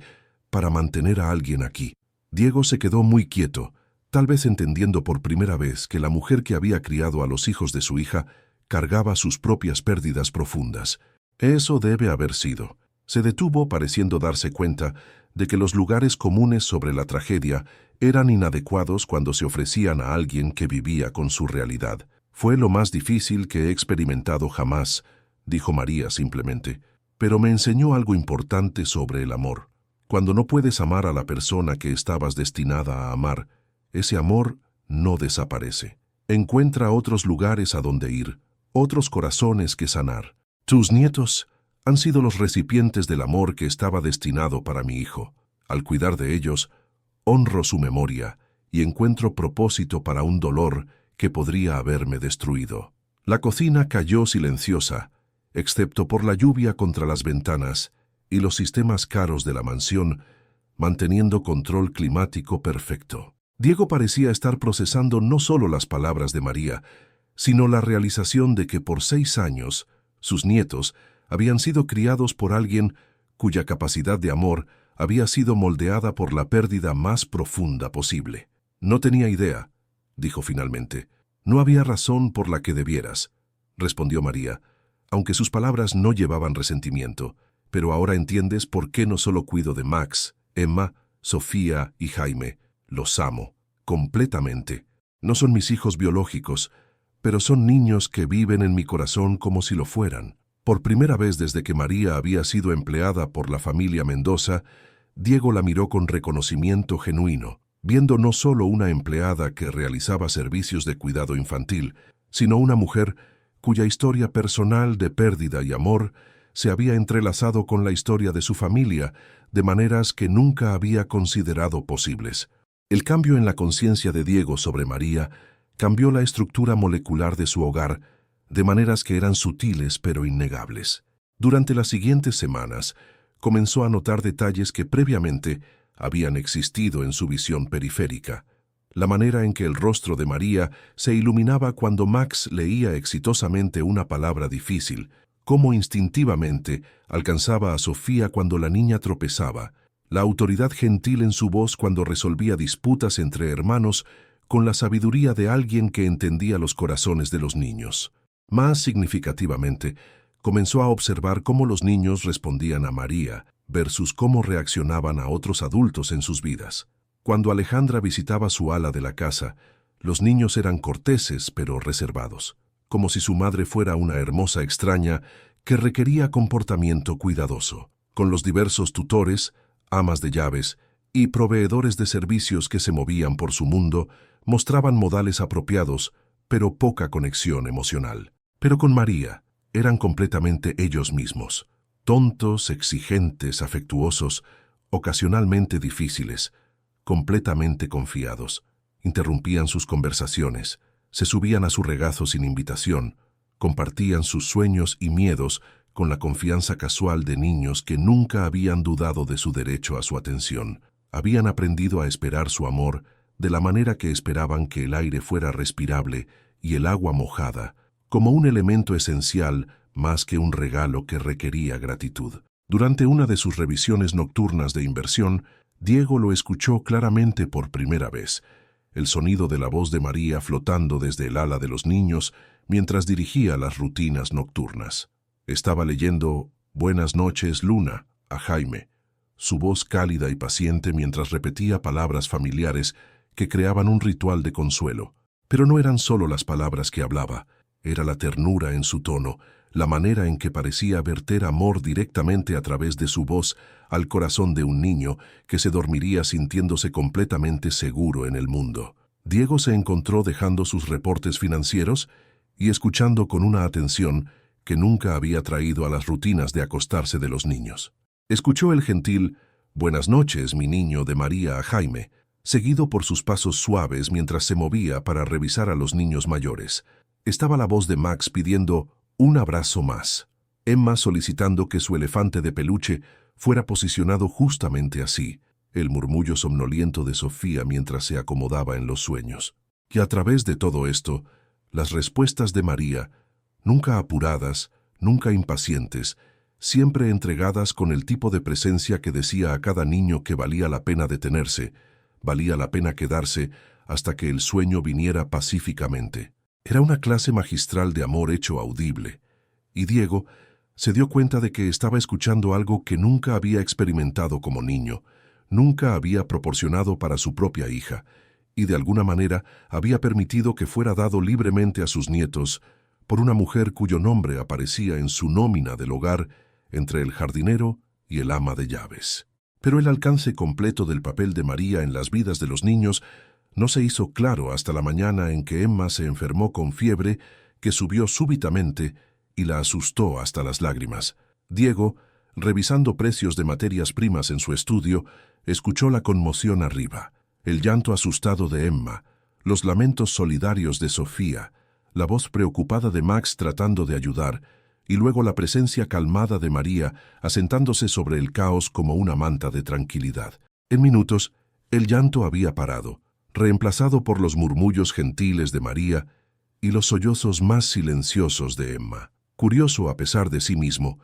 para mantener a alguien aquí». Diego se quedó muy quieto, tal vez entendiendo por primera vez que la mujer que había criado a los hijos de su hija cargaba sus propias pérdidas profundas. «Eso debe haber sido». Se detuvo pareciendo darse cuenta de que los lugares comunes sobre la tragedia eran inadecuados cuando se ofrecían a alguien que vivía con su realidad. «Fue lo más difícil que he experimentado jamás», dijo María simplemente, «pero me enseñó algo importante sobre el amor. Cuando no puedes amar a la persona que estabas destinada a amar, ese amor no desaparece. Encuentra otros lugares a donde ir, otros corazones que sanar. Tus nietos han sido los recipientes del amor que estaba destinado para mi hijo. Al cuidar de ellos, honro su memoria y encuentro propósito para un dolor que podría haberme destruido. La cocina cayó silenciosa, excepto por la lluvia contra las ventanas y los sistemas caros de la mansión, manteniendo control climático perfecto. Diego parecía estar procesando no solo las palabras de María, sino la realización de que por 6 años, sus nietos habían sido criados por alguien cuya capacidad de amor había sido moldeada por la pérdida más profunda posible. No tenía idea, dijo finalmente. No había razón por la que debieras, respondió María, aunque sus palabras no llevaban resentimiento. Pero ahora entiendes por qué no solo cuido de Max, Emma, Sofía y Jaime. Los amo, completamente. No son mis hijos biológicos, pero son niños que viven en mi corazón como si lo fueran. Por primera vez desde que María había sido empleada por la familia Mendoza, Diego la miró con reconocimiento genuino, viendo no solo una empleada que realizaba servicios de cuidado infantil, sino una mujer cuya historia personal de pérdida y amor se había entrelazado con la historia de su familia de maneras que nunca había considerado posibles. El cambio en la conciencia de Diego sobre María cambió la estructura molecular de su hogar de maneras que eran sutiles pero innegables. Durante las siguientes semanas, comenzó a notar detalles que previamente habían existido en su visión periférica. La manera en que el rostro de María se iluminaba cuando Max leía exitosamente una palabra difícil, cómo instintivamente alcanzaba a Sofía cuando la niña tropezaba, la autoridad gentil en su voz cuando resolvía disputas entre hermanos con la sabiduría de alguien que entendía los corazones de los niños. Más significativamente, comenzó a observar cómo los niños respondían a María versus cómo reaccionaban a otros adultos en sus vidas. Cuando Alejandra visitaba su ala de la casa, los niños eran corteses pero reservados, como si su madre fuera una hermosa extraña que requería comportamiento cuidadoso. Con los diversos tutores, amas de llaves y proveedores de servicios que se movían por su mundo, mostraban modales apropiados, pero poca conexión emocional. Pero con María, eran completamente ellos mismos, tontos, exigentes, afectuosos, ocasionalmente difíciles, completamente confiados. Interrumpían sus conversaciones, se subían a su regazo sin invitación, compartían sus sueños y miedos con la confianza casual de niños que nunca habían dudado de su derecho a su atención. Habían aprendido a esperar su amor de la manera que esperaban que el aire fuera respirable y el agua mojada, como un elemento esencial más que un regalo que requería gratitud. Durante una de sus revisiones nocturnas de inversión, Diego lo escuchó claramente por primera vez, el sonido de la voz de María flotando desde el ala de los niños mientras dirigía las rutinas nocturnas. Estaba leyendo «Buenas noches, Luna» a Jaime, su voz cálida y paciente mientras repetía palabras familiares que creaban un ritual de consuelo. Pero no eran solo las palabras que hablaba, era la ternura en su tono, la manera en que parecía verter amor directamente a través de su voz al corazón de un niño que se dormiría sintiéndose completamente seguro en el mundo. Diego se encontró dejando sus reportes financieros y escuchando con una atención que nunca había traído a las rutinas de acostarse de los niños. Escuchó el gentil «Buenas noches, mi niño» de María a Jaime, seguido por sus pasos suaves mientras se movía para revisar a los niños mayores. Estaba la voz de Max pidiendo «un abrazo más», Emma solicitando que su elefante de peluche fuera posicionado justamente así, el murmullo somnoliento de Sofía mientras se acomodaba en los sueños. Y a través de todo esto, las respuestas de María, nunca apuradas, nunca impacientes, siempre entregadas con el tipo de presencia que decía a cada niño que valía la pena detenerse, valía la pena quedarse hasta que el sueño viniera pacíficamente. Era una clase magistral de amor hecho audible, y Diego se dio cuenta de que estaba escuchando algo que nunca había experimentado como niño, nunca había proporcionado para su propia hija, y de alguna manera había permitido que fuera dado libremente a sus nietos por una mujer cuyo nombre aparecía en su nómina del hogar entre el jardinero y el ama de llaves. Pero el alcance completo del papel de María en las vidas de los niños No se hizo claro hasta la mañana en que Emma se enfermó con fiebre que subió súbitamente y la asustó hasta las lágrimas. Diego, revisando precios de materias primas en su estudio, escuchó la conmoción arriba, el llanto asustado de Emma, los lamentos solidarios de Sofía, la voz preocupada de Max tratando de ayudar, y luego la presencia calmada de María asentándose sobre el caos como una manta de tranquilidad. En minutos, el llanto había parado, reemplazado por los murmullos gentiles de María y los sollozos más silenciosos de Emma. Curioso a pesar de sí mismo,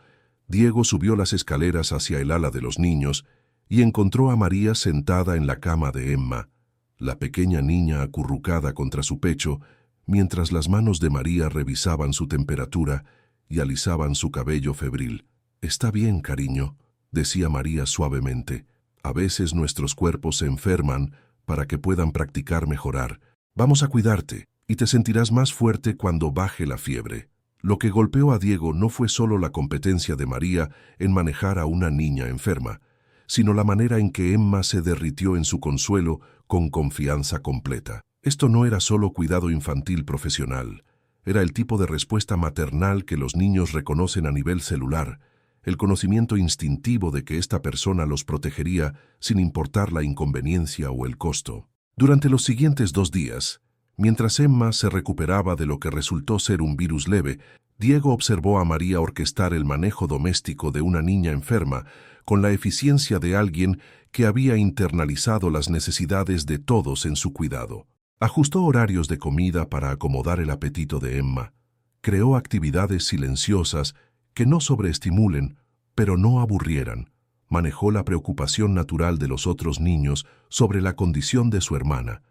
Diego subió las escaleras hacia el ala de los niños y encontró a María sentada en la cama de Emma, la pequeña niña acurrucada contra su pecho, mientras las manos de María revisaban su temperatura y alisaban su cabello febril. «Está bien, cariño», decía María suavemente. «A veces nuestros cuerpos se enferman para que puedan practicar mejorar. Vamos a cuidarte y te sentirás más fuerte cuando baje la fiebre». Lo que golpeó a Diego no fue solo la competencia de María en manejar a una niña enferma, sino la manera en que Emma se derritió en su consuelo con confianza completa. Esto no era solo cuidado infantil profesional, era el tipo de respuesta maternal que los niños reconocen a nivel celular, el conocimiento instintivo de que esta persona los protegería sin importar la inconveniencia o el costo. Durante los siguientes 2 días, mientras Emma se recuperaba de lo que resultó ser un virus leve, Diego observó a María orquestar el manejo doméstico de una niña enferma con la eficiencia de alguien que había internalizado las necesidades de todos en su cuidado. Ajustó horarios de comida para acomodar el apetito de Emma. Creó actividades silenciosas que no sobreestimulen, pero no aburrieran. Manejó la preocupación natural de los otros niños sobre la condición de su hermana,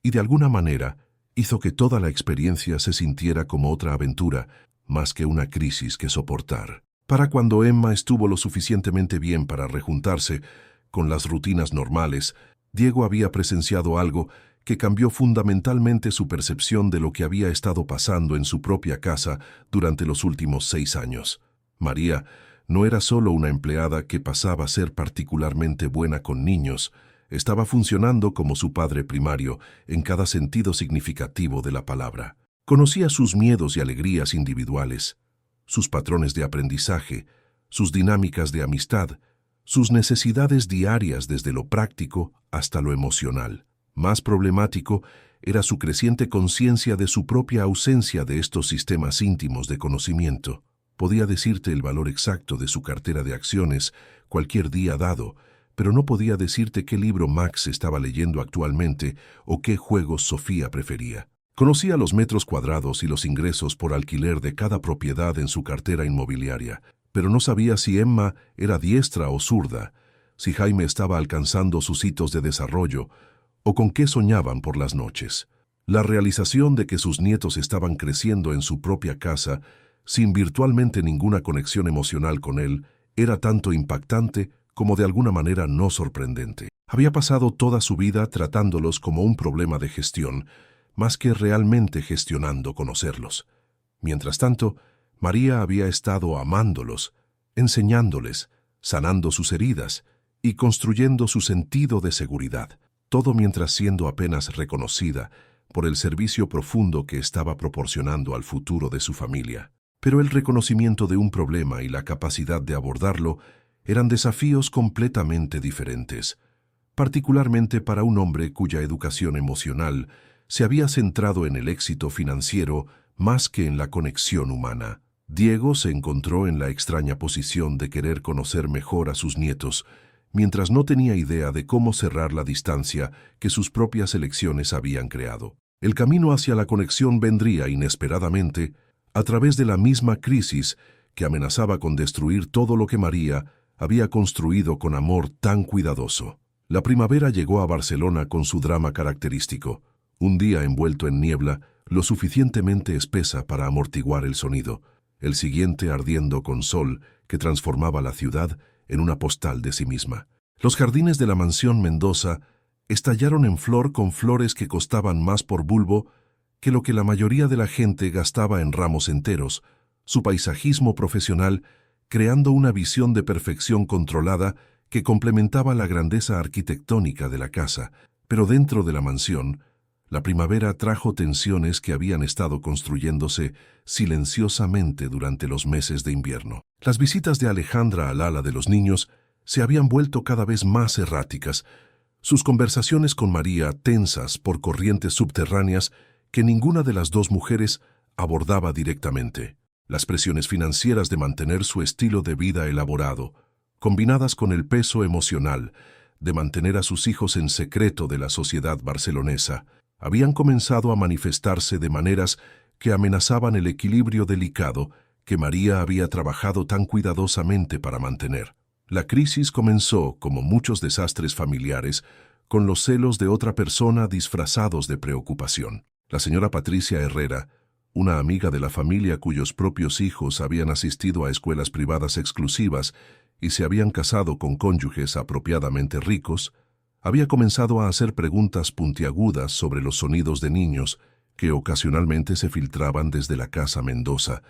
y de alguna manera hizo que toda la experiencia se sintiera como otra aventura, más que una crisis que soportar. Para cuando Emma estuvo lo suficientemente bien para rejuntarse con las rutinas normales, Diego había presenciado algo que cambió fundamentalmente su percepción de lo que había estado pasando en su propia casa durante los últimos 6 años. María no era solo una empleada que pasaba a ser particularmente buena con niños, estaba funcionando como su padre primario en cada sentido significativo de la palabra. Conocía sus miedos y alegrías individuales, sus patrones de aprendizaje, sus dinámicas de amistad, sus necesidades diarias desde lo práctico hasta lo emocional. Más problemático era su creciente conciencia de su propia ausencia de estos sistemas íntimos de conocimiento. Podía decirte el valor exacto de su cartera de acciones cualquier día dado, pero no podía decirte qué libro Max estaba leyendo actualmente o qué juegos Sofía prefería. Conocía los metros cuadrados y los ingresos por alquiler de cada propiedad en su cartera inmobiliaria, pero no sabía si Emma era diestra o zurda, si Jaime estaba alcanzando sus hitos de desarrollo o con qué soñaban por las noches. La realización de que sus nietos estaban creciendo en su propia casa, sin virtualmente ninguna conexión emocional con él, era tanto impactante como de alguna manera no sorprendente. Había pasado toda su vida tratándolos como un problema de gestión, más que realmente gestionando conocerlos. Mientras tanto, María había estado amándolos, enseñándoles, sanando sus heridas y construyendo su sentido de seguridad, todo mientras siendo apenas reconocida por el servicio profundo que estaba proporcionando al futuro de su familia. Pero el reconocimiento de un problema y la capacidad de abordarlo eran desafíos completamente diferentes, particularmente para un hombre cuya educación emocional se había centrado en el éxito financiero más que en la conexión humana. Diego se encontró en la extraña posición de querer conocer mejor a sus nietos, mientras no tenía idea de cómo cerrar la distancia que sus propias elecciones habían creado. El camino hacia la conexión vendría inesperadamente a través de la misma crisis que amenazaba con destruir todo lo que María había construido con amor tan cuidadoso. La primavera llegó a Barcelona con su drama característico, un día envuelto en niebla lo suficientemente espesa para amortiguar el sonido, el siguiente ardiendo con sol que transformaba la ciudad en una postal de sí misma. Los jardines de la mansión Mendoza estallaron en flor con flores que costaban más por bulbo que lo que la mayoría de la gente gastaba en ramos enteros, su paisajismo profesional creando una visión de perfección controlada que complementaba la grandeza arquitectónica de la casa, pero dentro de la mansión, La primavera trajo tensiones que habían estado construyéndose silenciosamente durante los meses de invierno. Las visitas de Alejandra al ala de los niños se habían vuelto cada vez más erráticas, sus conversaciones con María tensas por corrientes subterráneas que ninguna de las dos mujeres abordaba directamente. Las presiones financieras de mantener su estilo de vida elaborado, combinadas con el peso emocional de mantener a sus hijos en secreto de la sociedad barcelonesa, habían comenzado a manifestarse de maneras que amenazaban el equilibrio delicado que María había trabajado tan cuidadosamente para mantener. La crisis comenzó, como muchos desastres familiares, con los celos de otra persona disfrazados de preocupación. La señora Patricia Herrera, una amiga de la familia cuyos propios hijos habían asistido a escuelas privadas exclusivas y se habían casado con cónyuges apropiadamente ricos, había comenzado a hacer preguntas puntiagudas sobre los sonidos de niños que ocasionalmente se filtraban desde la casa Mendoza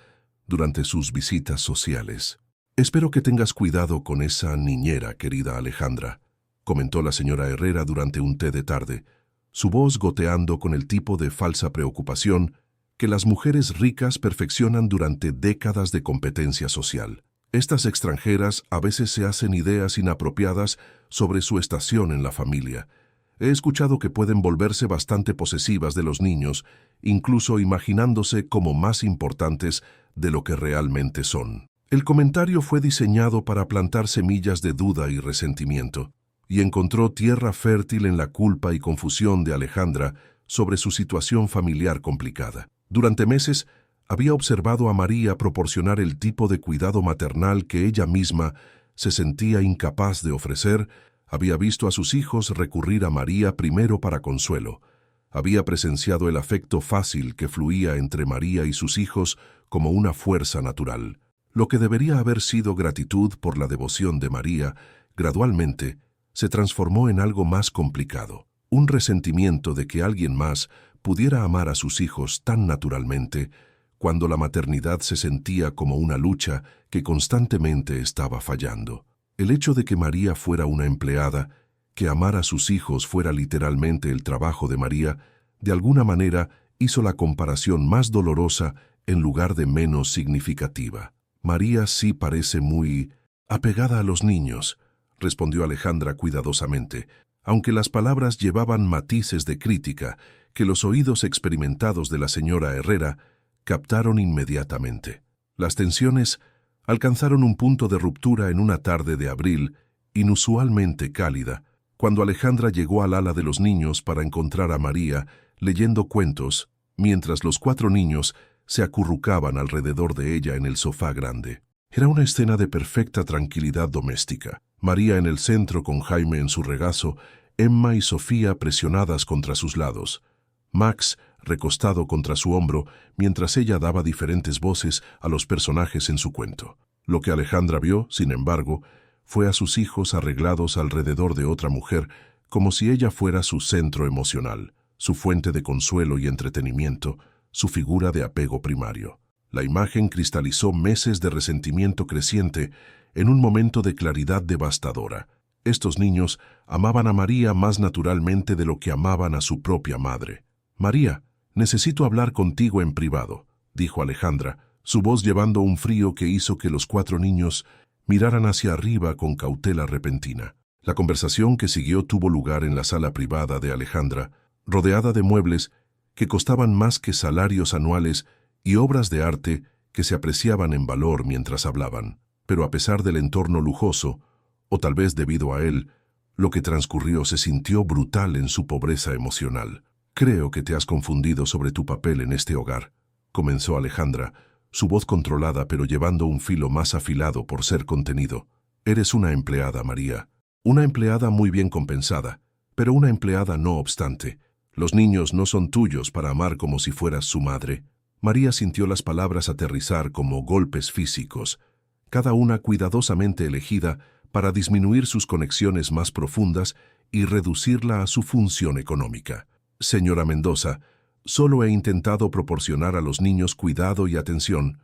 durante sus visitas sociales. «Espero que tengas cuidado con esa niñera, querida Alejandra», comentó la señora Herrera durante un té de tarde, su voz goteando con el tipo de falsa preocupación que las mujeres ricas perfeccionan durante décadas de competencia social. Estas extranjeras a veces se hacen ideas inapropiadas sobre su estación en la familia. He escuchado que pueden volverse bastante posesivas de los niños, incluso imaginándose como más importantes de lo que realmente son. El comentario fue diseñado para plantar semillas de duda y resentimiento, y encontró tierra fértil en la culpa y confusión de Alejandra sobre su situación familiar complicada. Durante meses, había observado a María proporcionar el tipo de cuidado maternal que ella misma se sentía incapaz de ofrecer, había visto a sus hijos recurrir a María primero para consuelo, había presenciado el afecto fácil que fluía entre María y sus hijos como una fuerza natural. Lo que debería haber sido gratitud por la devoción de María, gradualmente se transformó en algo más complicado, un resentimiento de que alguien más pudiera amar a sus hijos tan naturalmente, cuando la maternidad se sentía como una lucha que constantemente estaba fallando. El hecho de que María fuera una empleada, que amar a sus hijos fuera literalmente el trabajo de María, de alguna manera hizo la comparación más dolorosa en lugar de menos significativa. «María sí parece muy apegada a los niños», respondió Alejandra cuidadosamente, aunque las palabras llevaban matices de crítica que los oídos experimentados de la señora Herrera captaron inmediatamente. Las tensiones alcanzaron un punto de ruptura en una tarde de abril inusualmente cálida, cuando Alejandra llegó al ala de los niños para encontrar a María leyendo cuentos, mientras los 4 niños se acurrucaban alrededor de ella en el sofá grande. Era una escena de perfecta tranquilidad doméstica. María en el centro con Jaime en su regazo, Emma y Sofía presionadas contra sus lados, Max recostado contra su hombro mientras ella daba diferentes voces a los personajes en su cuento. Lo que Alejandra vio, sin embargo, fue a sus hijos arreglados alrededor de otra mujer como si ella fuera su centro emocional, su fuente de consuelo y entretenimiento, su figura de apego primario. La imagen cristalizó meses de resentimiento creciente en un momento de claridad devastadora. Estos niños amaban a María más naturalmente de lo que amaban a su propia madre. «María, necesito hablar contigo en privado», dijo Alejandra, su voz llevando un frío que hizo que los 4 niños miraran hacia arriba con cautela repentina. La conversación que siguió tuvo lugar en la sala privada de Alejandra, rodeada de muebles que costaban más que salarios anuales y obras de arte que se apreciaban en valor mientras hablaban. Pero a pesar del entorno lujoso, o tal vez debido a él, lo que transcurrió se sintió brutal en su pobreza emocional. «Creo que te has confundido sobre tu papel en este hogar», comenzó Alejandra, su voz controlada pero llevando un filo más afilado por ser contenido. «Eres una empleada, María. Una empleada muy bien compensada, pero una empleada no obstante. Los niños no son tuyos para amar como si fueras su madre». María sintió las palabras aterrizar como golpes físicos, cada una cuidadosamente elegida para disminuir sus conexiones más profundas y reducirla a su función económica. «Señora Mendoza, solo he intentado proporcionar a los niños cuidado y atención».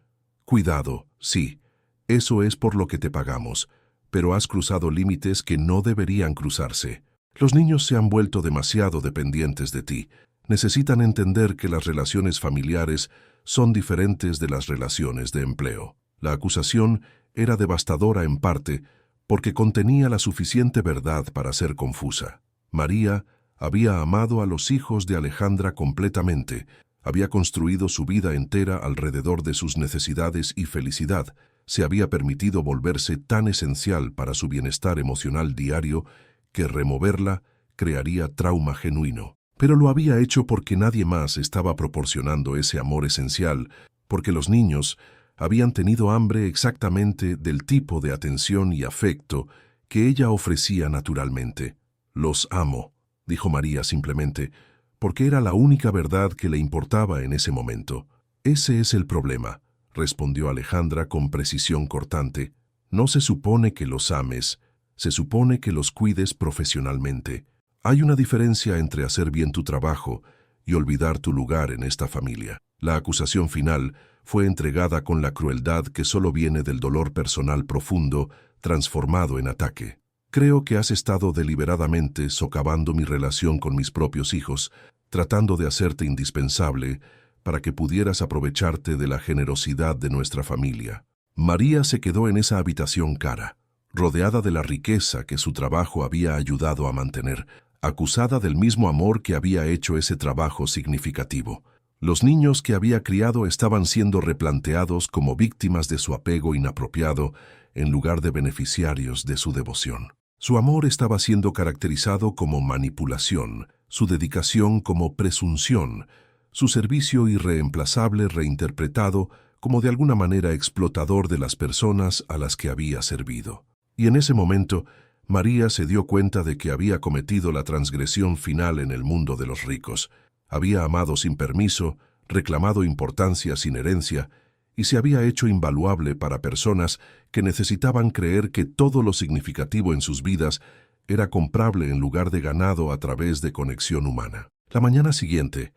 «Cuidado, sí. Eso es por lo que te pagamos, pero has cruzado límites que no deberían cruzarse. Los niños se han vuelto demasiado dependientes de ti. Necesitan entender que las relaciones familiares son diferentes de las relaciones de empleo. La acusación era devastadora en parte porque contenía la suficiente verdad para ser confusa. María había amado a los hijos de Alejandra completamente, había construido su vida entera alrededor de sus necesidades y felicidad, se había permitido volverse tan esencial para su bienestar emocional diario que removerla crearía trauma genuino. Pero lo había hecho porque nadie más estaba proporcionando ese amor esencial, porque los niños habían tenido hambre exactamente del tipo de atención y afecto que ella ofrecía naturalmente. «Los amo», dijo María simplemente, porque era la única verdad que le importaba en ese momento. «Ese es el problema», respondió Alejandra con precisión cortante. «No se supone que los ames, se supone que los cuides profesionalmente. Hay una diferencia entre hacer bien tu trabajo y olvidar tu lugar en esta familia». La acusación final fue entregada con la crueldad que solo viene del dolor personal profundo, transformado en ataque. «Creo que has estado deliberadamente socavando mi relación con mis propios hijos, tratando de hacerte indispensable para que pudieras aprovecharte de la generosidad de nuestra familia». María se quedó en esa habitación cara, rodeada de la riqueza que su trabajo había ayudado a mantener, acusada del mismo amor que había hecho ese trabajo significativo. Los niños que había criado estaban siendo replanteados como víctimas de su apego inapropiado en lugar de beneficiarios de su devoción. Su amor estaba siendo caracterizado como manipulación, su dedicación como presunción, su servicio irreemplazable reinterpretado como de alguna manera explotador de las personas a las que había servido. Y en ese momento, María se dio cuenta de que había cometido la transgresión final en el mundo de los ricos. Había amado sin permiso, reclamado importancia sin herencia, y se había hecho invaluable para personas que necesitaban creer que todo lo significativo en sus vidas era comprable en lugar de ganado a través de conexión humana. La mañana siguiente,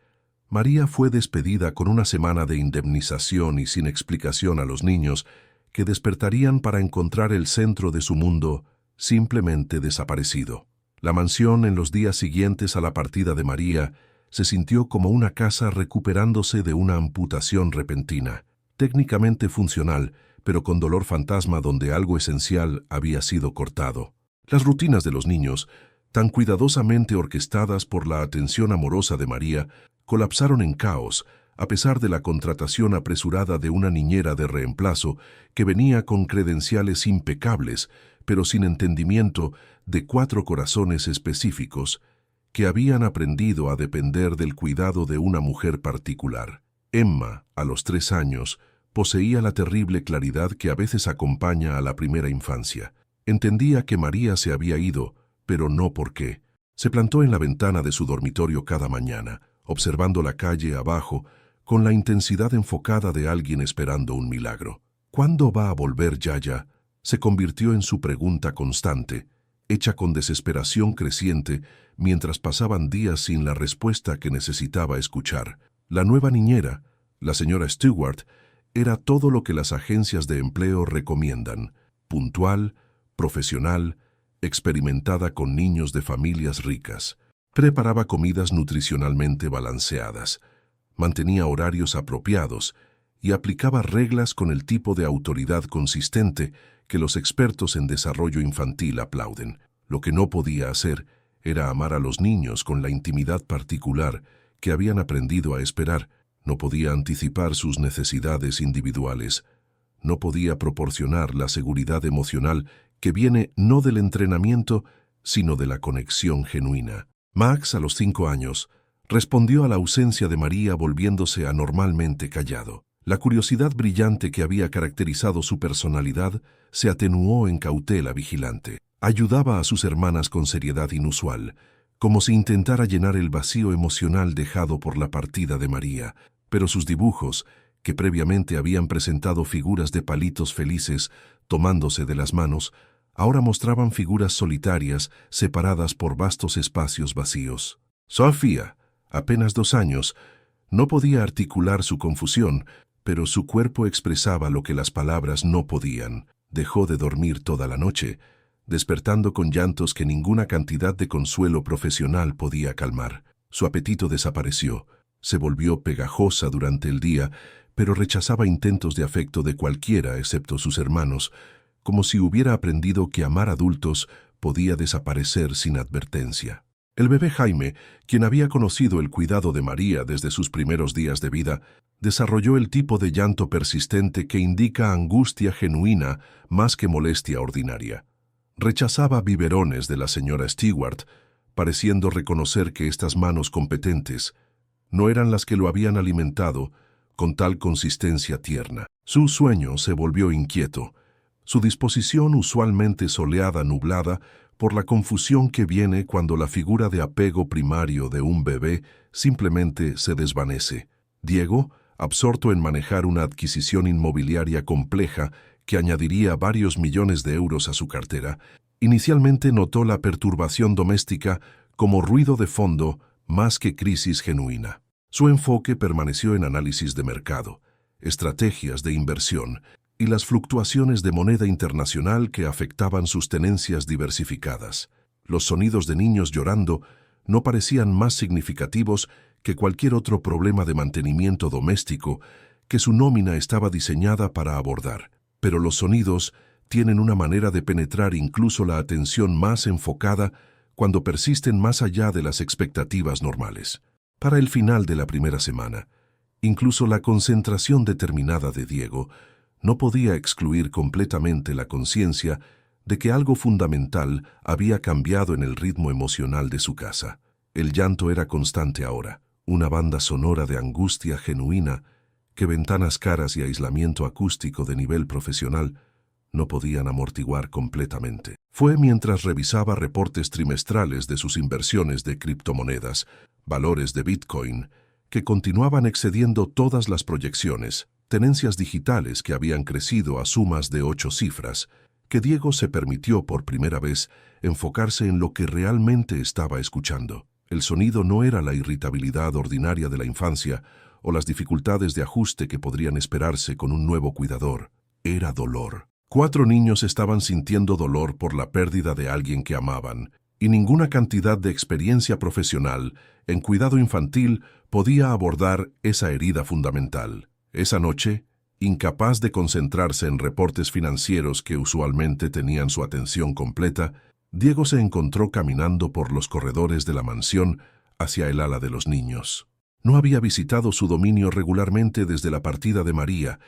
María fue despedida con una semana de indemnización y sin explicación a los niños que despertarían para encontrar el centro de su mundo simplemente desaparecido. La mansión en los días siguientes a la partida de María se sintió como una casa recuperándose de una amputación repentina, técnicamente funcional, pero con dolor fantasma donde algo esencial había sido cortado. Las rutinas de los niños, tan cuidadosamente orquestadas por la atención amorosa de María, colapsaron en caos, a pesar de la contratación apresurada de una niñera de reemplazo que venía con credenciales impecables, pero sin entendimiento de 4 corazones específicos, que habían aprendido a depender del cuidado de una mujer particular. Emma, a los 3 años, poseía la terrible claridad que a veces acompaña a la primera infancia. Entendía que María se había ido, pero no por qué. Se plantó en la ventana de su dormitorio cada mañana, observando la calle abajo, con la intensidad enfocada de alguien esperando un milagro. «¿Cuándo va a volver Yaya?», se convirtió en su pregunta constante, hecha con desesperación creciente mientras pasaban días sin la respuesta que necesitaba escuchar. La nueva niñera, la señora Stewart, era todo lo que las agencias de empleo recomiendan: puntual, profesional, experimentada con niños de familias ricas. Preparaba comidas nutricionalmente balanceadas, mantenía horarios apropiados y aplicaba reglas con el tipo de autoridad consistente que los expertos en desarrollo infantil aplauden. Lo que no podía hacer era amar a los niños con la intimidad particular que habían aprendido a esperar. No podía anticipar sus necesidades individuales. No podía proporcionar la seguridad emocional que viene no del entrenamiento, sino de la conexión genuina. Max, a los 5 años, respondió a la ausencia de María volviéndose anormalmente callado. La curiosidad brillante que había caracterizado su personalidad se atenuó en cautela vigilante. Ayudaba a sus hermanas con seriedad inusual, como si intentara llenar el vacío emocional dejado por la partida de María, pero sus dibujos, que previamente habían presentado figuras de palitos felices tomándose de las manos, ahora mostraban figuras solitarias separadas por vastos espacios vacíos. Sofía, apenas 2 años, no podía articular su confusión, pero su cuerpo expresaba lo que las palabras no podían. Dejó de dormir toda la noche, despertando con llantos que ninguna cantidad de consuelo profesional podía calmar. Su apetito desapareció, se volvió pegajosa durante el día, pero rechazaba intentos de afecto de cualquiera excepto sus hermanos, como si hubiera aprendido que amar adultos podía desaparecer sin advertencia. El bebé Jaime, quien había conocido el cuidado de María desde sus primeros días de vida, desarrolló el tipo de llanto persistente que indica angustia genuina más que molestia ordinaria. Rechazaba biberones de la señora Stewart, pareciendo reconocer que estas manos competentes no eran las que lo habían alimentado con tal consistencia tierna. Su sueño se volvió inquieto, su disposición usualmente soleada nublada por la confusión que viene cuando la figura de apego primario de un bebé simplemente se desvanece. Diego, absorto en manejar una adquisición inmobiliaria compleja que añadiría varios millones de euros a su cartera, inicialmente notó la perturbación doméstica como ruido de fondo más que crisis genuina. Su enfoque permaneció en análisis de mercado, estrategias de inversión y las fluctuaciones de moneda internacional que afectaban sus tenencias diversificadas. Los sonidos de niños llorando no parecían más significativos que cualquier otro problema de mantenimiento doméstico que su nómina estaba diseñada para abordar. Pero los sonidos tienen una manera de penetrar incluso la atención más enfocada cuando persisten más allá de las expectativas normales. Para el final de la primera semana, incluso la concentración determinada de Diego no podía excluir completamente la conciencia de que algo fundamental había cambiado en el ritmo emocional de su casa. El llanto era constante ahora, una banda sonora de angustia genuina que ventanas caras y aislamiento acústico de nivel profesional no podían amortiguar completamente. Fue mientras revisaba reportes trimestrales de sus inversiones de criptomonedas, valores de Bitcoin, que continuaban excediendo todas las proyecciones, tenencias digitales que habían crecido a sumas de 8 cifras, que Diego se permitió por primera vez enfocarse en lo que realmente estaba escuchando. El sonido no era la irritabilidad ordinaria de la infancia o las dificultades de ajuste que podrían esperarse con un nuevo cuidador. Era dolor. 4 niños estaban sintiendo dolor por la pérdida de alguien que amaban, y ninguna cantidad de experiencia profesional en cuidado infantil podía abordar esa herida fundamental. Esa noche, incapaz de concentrarse en reportes financieros que usualmente tenían su atención completa, Diego se encontró caminando por los corredores de la mansión hacia el ala de los niños. No había visitado su dominio regularmente desde la partida de María,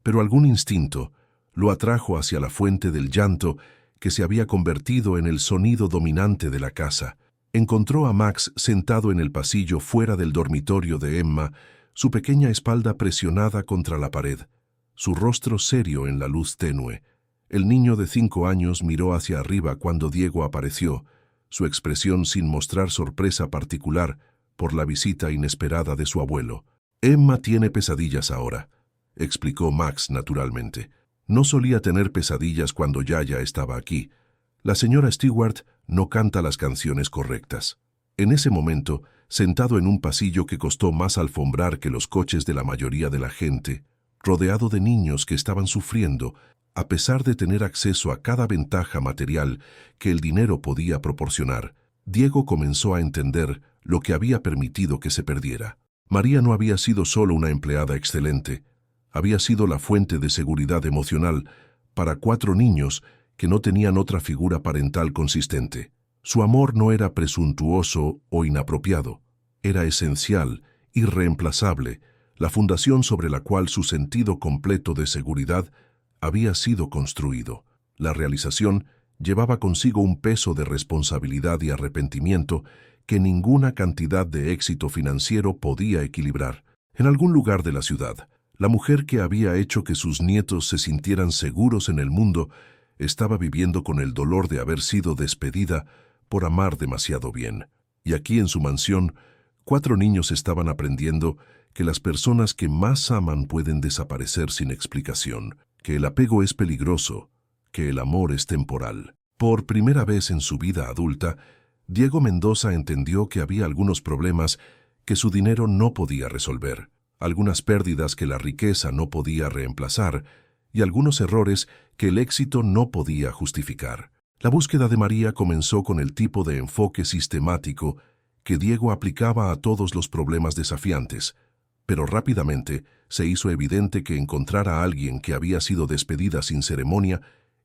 pero algún instinto lo atrajo hacia la fuente del llanto que se había convertido en el sonido dominante de la casa. Encontró a Max sentado en el pasillo fuera del dormitorio de Emma, su pequeña espalda presionada contra la pared, su rostro serio en la luz tenue. El niño de 5 años miró hacia arriba cuando Diego apareció, su expresión sin mostrar sorpresa particular por la visita inesperada de su abuelo. Emma tiene pesadillas ahora, explicó Max naturalmente. No solía tener pesadillas cuando Yaya estaba aquí. La señora Stewart no canta las canciones correctas. En ese momento, sentado en un pasillo que costó más alfombrar que los coches de la mayoría de la gente, rodeado de niños que estaban sufriendo, a pesar de tener acceso a cada ventaja material que el dinero podía proporcionar, Diego comenzó a entender lo que había permitido que se perdiera. María no había sido solo una empleada excelente, había sido la fuente de seguridad emocional para 4 niños que no tenían otra figura parental consistente. Su amor no era presuntuoso o inapropiado, era esencial, irreemplazable, la fundación sobre la cual su sentido completo de seguridad había sido construido. La realización llevaba consigo un peso de responsabilidad y arrepentimiento que ninguna cantidad de éxito financiero podía equilibrar. En algún lugar de la ciudad, la mujer que había hecho que sus nietos se sintieran seguros en el mundo estaba viviendo con el dolor de haber sido despedida por amar demasiado bien. Y aquí en su mansión, 4 niños estaban aprendiendo que las personas que más aman pueden desaparecer sin explicación, que el apego es peligroso, que el amor es temporal. Por primera vez en su vida adulta, Diego Mendoza entendió que había algunos problemas que su dinero no podía resolver, algunas pérdidas que la riqueza no podía reemplazar y algunos errores que el éxito no podía justificar. La búsqueda de María comenzó con el tipo de enfoque sistemático que Diego aplicaba a todos los problemas desafiantes, pero rápidamente se hizo evidente que encontrar a alguien que había sido despedida sin ceremonia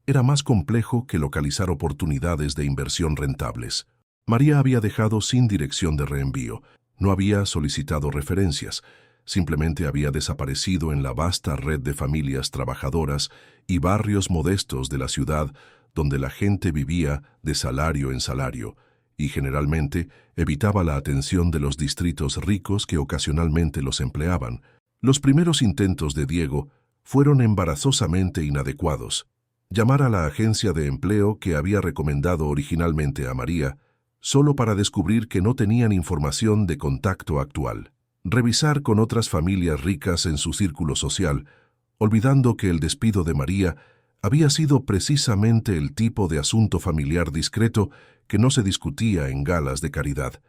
era más complejo que localizar oportunidades de inversión rentables. María había dejado sin dirección de reenvío, no había solicitado referencias, simplemente había desaparecido en la vasta red de familias trabajadoras y barrios modestos de la ciudad donde la gente vivía de salario en salario y generalmente evitaba la atención de los distritos ricos que ocasionalmente los empleaban. Los primeros intentos de Diego fueron embarazosamente inadecuados. Llamar a la agencia de empleo que había recomendado originalmente a María, solo para descubrir que no tenían información de contacto actual. Revisar con otras familias ricas en su círculo social, olvidando que el despido de María había sido precisamente el tipo de asunto familiar discreto que no se discutía en galas de caridad.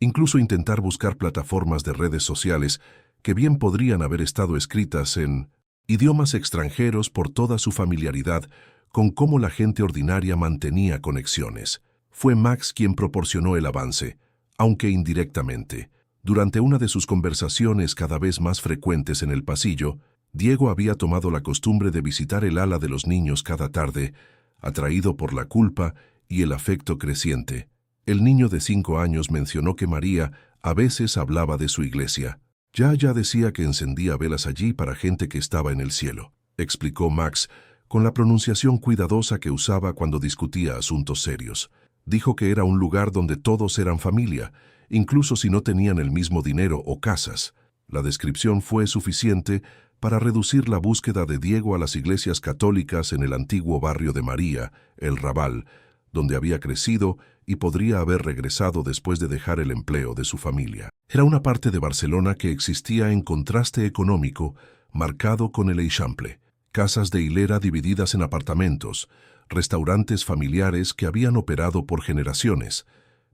Incluso intentar buscar plataformas de redes sociales que bien podrían haber estado escritas en idiomas extranjeros por toda su familiaridad con cómo la gente ordinaria mantenía conexiones. Fue Max quien proporcionó el avance, aunque indirectamente. Durante una de sus conversaciones cada vez más frecuentes en el pasillo, Diego había tomado la costumbre de visitar el ala de los niños cada tarde, atraído por la culpa y el afecto creciente. El niño de 5 años mencionó que María a veces hablaba de su iglesia. Ya decía que encendía velas allí para gente que estaba en el cielo, explicó Max, con la pronunciación cuidadosa que usaba cuando discutía asuntos serios. Dijo que era un lugar donde todos eran familia, incluso si no tenían el mismo dinero o casas. La descripción fue suficiente para reducir la búsqueda de Diego a las iglesias católicas en el antiguo barrio de María, el Raval, donde había crecido y podría haber regresado después de dejar el empleo de su familia. Era una parte de Barcelona que existía en contraste económico, marcado con el Eixample. Casas de hilera divididas en apartamentos, restaurantes familiares que habían operado por generaciones,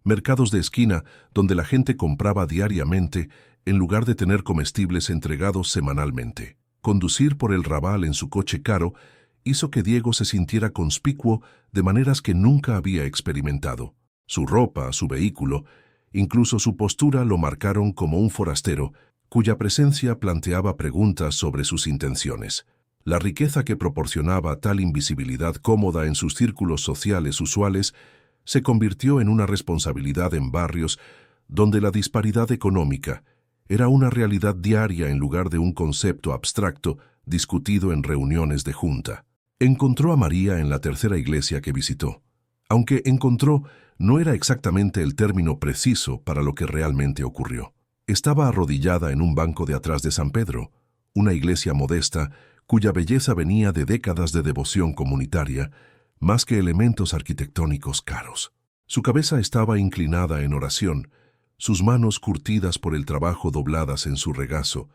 mercados de esquina donde la gente compraba diariamente en lugar de tener comestibles entregados semanalmente. Conducir por el Raval en su coche caro hizo que Diego se sintiera conspicuo de maneras que nunca había experimentado. Su ropa, su vehículo, incluso su postura lo marcaron como un forastero, cuya presencia planteaba preguntas sobre sus intenciones. La riqueza que proporcionaba tal invisibilidad cómoda en sus círculos sociales usuales se convirtió en una responsabilidad en barrios donde la disparidad económica era una realidad diaria en lugar de un concepto abstracto discutido en reuniones de junta. Encontró a María en la tercera iglesia que visitó. Aunque encontró no era exactamente el término preciso para lo que realmente ocurrió. Estaba arrodillada en un banco de atrás de San Pedro, una iglesia modesta cuya belleza venía de décadas de devoción comunitaria, más que elementos arquitectónicos caros. Su cabeza estaba inclinada en oración, sus manos curtidas por el trabajo dobladas en su regazo,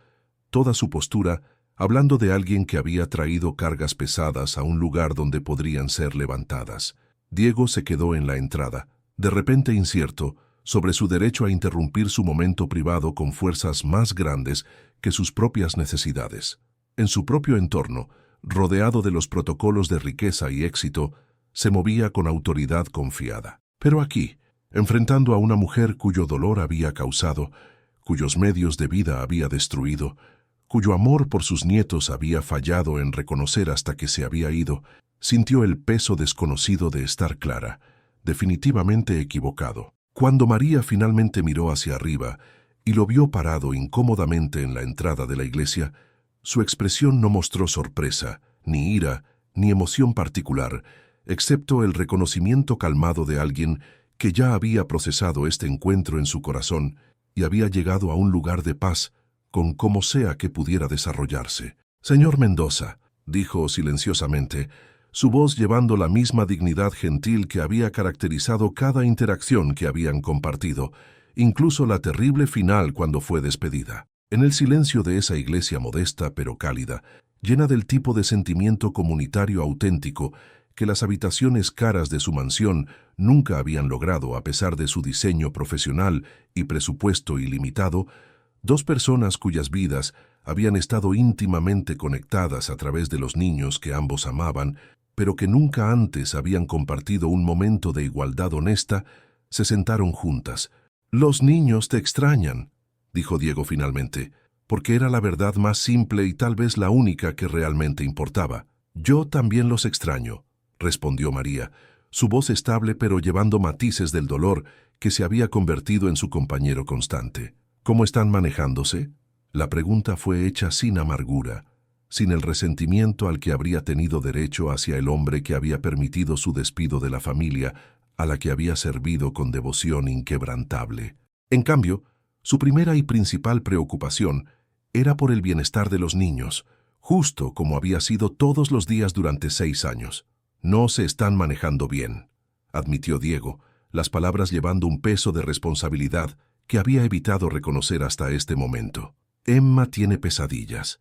toda su postura hablando de alguien que había traído cargas pesadas a un lugar donde podrían ser levantadas. Diego se quedó en la entrada, de repente incierto, sobre su derecho a interrumpir su momento privado con fuerzas más grandes que sus propias necesidades. En su propio entorno, rodeado de los protocolos de riqueza y éxito, se movía con autoridad confiada. Pero aquí, enfrentando a una mujer cuyo dolor había causado, cuyos medios de vida había destruido, cuyo amor por sus nietos había fallado en reconocer hasta que se había ido, sintió el peso desconocido de estar clara, definitivamente equivocado. Cuando María finalmente miró hacia arriba y lo vio parado incómodamente en la entrada de la iglesia, su expresión no mostró sorpresa, ni ira, ni emoción particular, excepto el reconocimiento calmado de alguien que ya había procesado este encuentro en su corazón y había llegado a un lugar de paz con como sea que pudiera desarrollarse. «Señor Mendoza», dijo silenciosamente, su voz llevando la misma dignidad gentil que había caracterizado cada interacción que habían compartido, incluso la terrible final cuando fue despedida. En el silencio de esa iglesia modesta pero cálida, llena del tipo de sentimiento comunitario auténtico que las habitaciones caras de su mansión nunca habían logrado a pesar de su diseño profesional y presupuesto ilimitado, dos personas cuyas vidas habían estado íntimamente conectadas a través de los niños que ambos amaban, pero que nunca antes habían compartido un momento de igualdad honesta, se sentaron juntas, Los niños te extrañan, dijo Diego finalmente, porque era la verdad más simple y tal vez la única que realmente importaba. Yo también los extraño, respondió María, su voz estable pero llevando matices del dolor que se había convertido en su compañero constante. ¿Cómo están manejándose? La pregunta fue hecha sin amargura, sin el resentimiento al que habría tenido derecho hacia el hombre que había permitido su despido de la familia, a la que había servido con devoción inquebrantable. En cambio, su primera y principal preocupación era por el bienestar de los niños, justo como había sido todos los días durante 6 años. No se están manejando bien, admitió Diego, las palabras llevando un peso de responsabilidad que había evitado reconocer hasta este momento. Emma tiene pesadillas.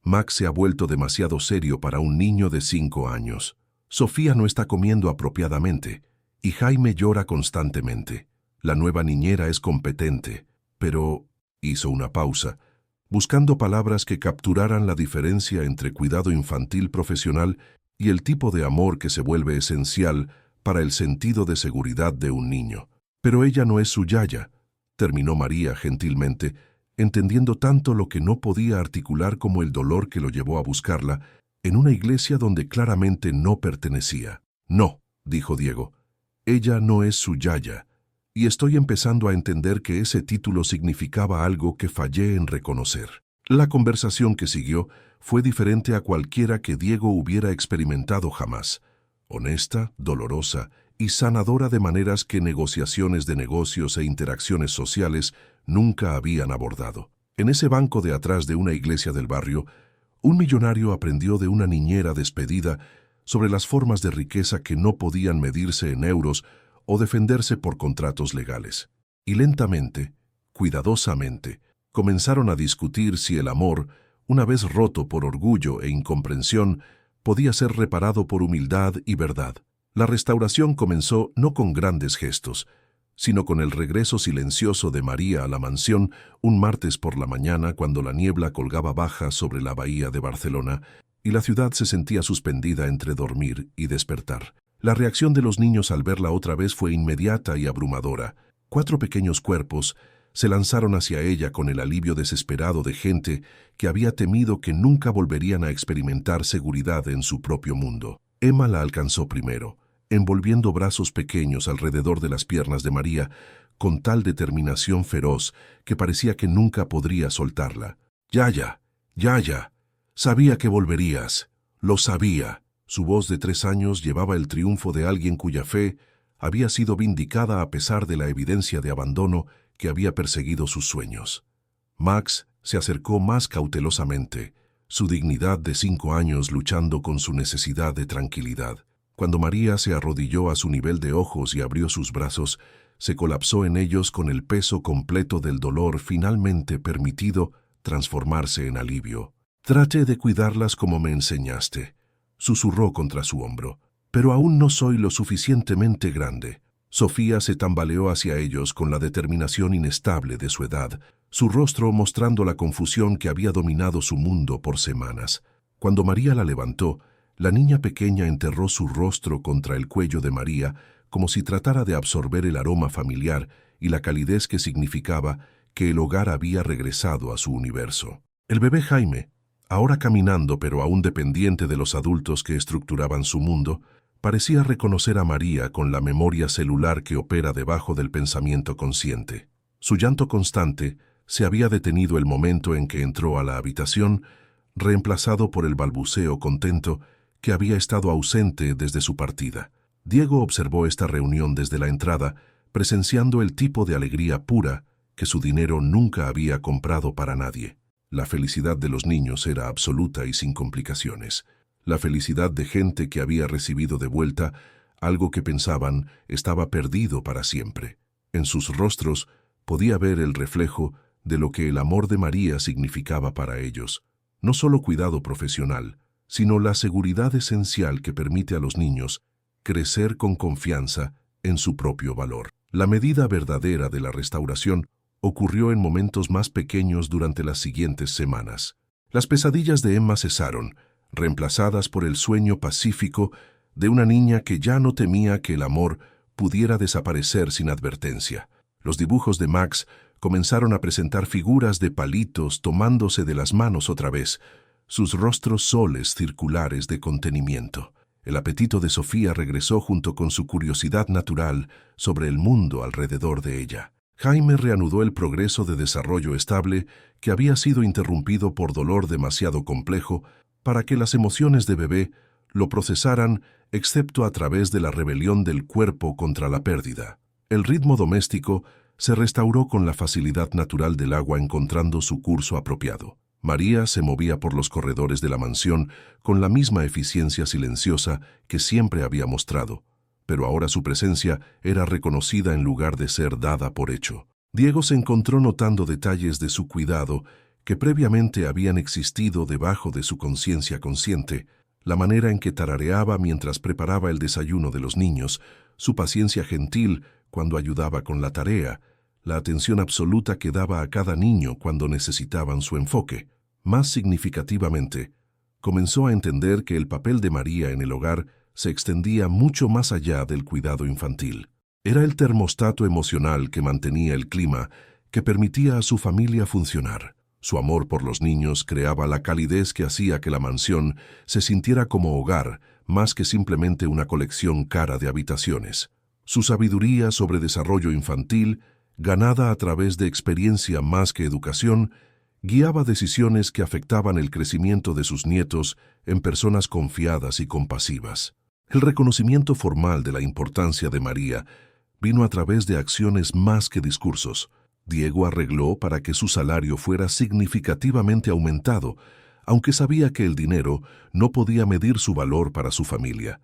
Max se ha vuelto demasiado serio para un niño de 5 años. Sofía no está comiendo apropiadamente y Jaime llora constantemente. La nueva niñera es competente, pero hizo una pausa, buscando palabras que capturaran la diferencia entre cuidado infantil profesional y el tipo de amor que se vuelve esencial para el sentido de seguridad de un niño. Pero ella no es su yaya, terminó María gentilmente, entendiendo tanto lo que no podía articular como el dolor que lo llevó a buscarla en una iglesia donde claramente no pertenecía. No, dijo Diego, ella no es su yaya, y estoy empezando a entender que ese título significaba algo que fallé en reconocer. La conversación que siguió fue diferente a cualquiera que Diego hubiera experimentado jamás. Honesta, dolorosa y sanadora de maneras que negociaciones de negocios e interacciones sociales nunca habían abordado. En ese banco de atrás de una iglesia del barrio, un millonario aprendió de una niñera despedida sobre las formas de riqueza que no podían medirse en euros o defenderse por contratos legales. Y lentamente, cuidadosamente, comenzaron a discutir si el amor, una vez roto por orgullo e incomprensión, podía ser reparado por humildad y verdad. La restauración comenzó no con grandes gestos, sino con el regreso silencioso de María a la mansión un martes por la mañana cuando la niebla colgaba baja sobre la bahía de Barcelona y la ciudad se sentía suspendida entre dormir y despertar. La reacción de los niños al verla otra vez fue inmediata y abrumadora. 4 pequeños cuerpos se lanzaron hacia ella con el alivio desesperado de gente que había temido que nunca volverían a experimentar seguridad en su propio mundo. Emma la alcanzó primero, envolviendo brazos pequeños alrededor de las piernas de María, con tal determinación feroz que parecía que nunca podría soltarla. «Yaya, Yaya, sabía que volverías, lo sabía». Su voz de 3 años llevaba el triunfo de alguien cuya fe había sido vindicada a pesar de la evidencia de abandono que había perseguido sus sueños. Max se acercó más cautelosamente, su dignidad de 5 años luchando con su necesidad de tranquilidad. Cuando María se arrodilló a su nivel de ojos y abrió sus brazos, se colapsó en ellos con el peso completo del dolor finalmente permitido transformarse en alivio. «Trate de cuidarlas como me enseñaste», susurró contra su hombro. «Pero aún no soy lo suficientemente grande». Sofía se tambaleó hacia ellos con la determinación inestable de su edad, su rostro mostrando la confusión que había dominado su mundo por semanas. Cuando María la levantó, la niña pequeña enterró su rostro contra el cuello de María, como si tratara de absorber el aroma familiar y la calidez que significaba que el hogar había regresado a su universo. El bebé Jaime, ahora caminando pero aún dependiente de los adultos que estructuraban su mundo, parecía reconocer a María con la memoria celular que opera debajo del pensamiento consciente. Su llanto constante se había detenido el momento en que entró a la habitación, reemplazado por el balbuceo contento que había estado ausente desde su partida. Diego observó esta reunión desde la entrada, presenciando el tipo de alegría pura que su dinero nunca había comprado para nadie. La felicidad de los niños era absoluta y sin complicaciones. La felicidad de gente que había recibido de vuelta algo que pensaban estaba perdido para siempre. En sus rostros podía ver el reflejo de lo que el amor de María significaba para ellos. No solo cuidado profesional, sino la seguridad esencial que permite a los niños crecer con confianza en su propio valor. La medida verdadera de la restauración ocurrió en momentos más pequeños durante las siguientes semanas. Las pesadillas de Emma cesaron, reemplazadas por el sueño pacífico de una niña que ya no temía que el amor pudiera desaparecer sin advertencia. Los dibujos de Max comenzaron a presentar figuras de palitos tomándose de las manos otra vez, sus rostros soles circulares de contenimiento. El apetito de Sofía regresó junto con su curiosidad natural sobre el mundo alrededor de ella. Jaime reanudó el progreso de desarrollo estable que había sido interrumpido por dolor demasiado complejo para que las emociones de bebé lo procesaran, excepto a través de la rebelión del cuerpo contra la pérdida. El ritmo doméstico se restauró con la facilidad natural del agua encontrando su curso apropiado. María se movía por los corredores de la mansión con la misma eficiencia silenciosa que siempre había mostrado, pero ahora su presencia era reconocida en lugar de ser dada por hecho. Diego se encontró notando detalles de su cuidado que previamente habían existido debajo de su conciencia consciente, la manera en que tarareaba mientras preparaba el desayuno de los niños, su paciencia gentil cuando ayudaba con la tarea, la atención absoluta que daba a cada niño cuando necesitaban su enfoque. Más significativamente, comenzó a entender que el papel de María en el hogar se extendía mucho más allá del cuidado infantil. Era el termostato emocional que mantenía el clima, que permitía a su familia funcionar. Su amor por los niños creaba la calidez que hacía que la mansión se sintiera como hogar, más que simplemente una colección cara de habitaciones. Su sabiduría sobre desarrollo infantil, ganada a través de experiencia más que educación, guiaba decisiones que afectaban el crecimiento de sus nietos en personas confiadas y compasivas. El reconocimiento formal de la importancia de María vino a través de acciones más que discursos. Diego arregló para que su salario fuera significativamente aumentado, aunque sabía que el dinero no podía medir su valor para su familia.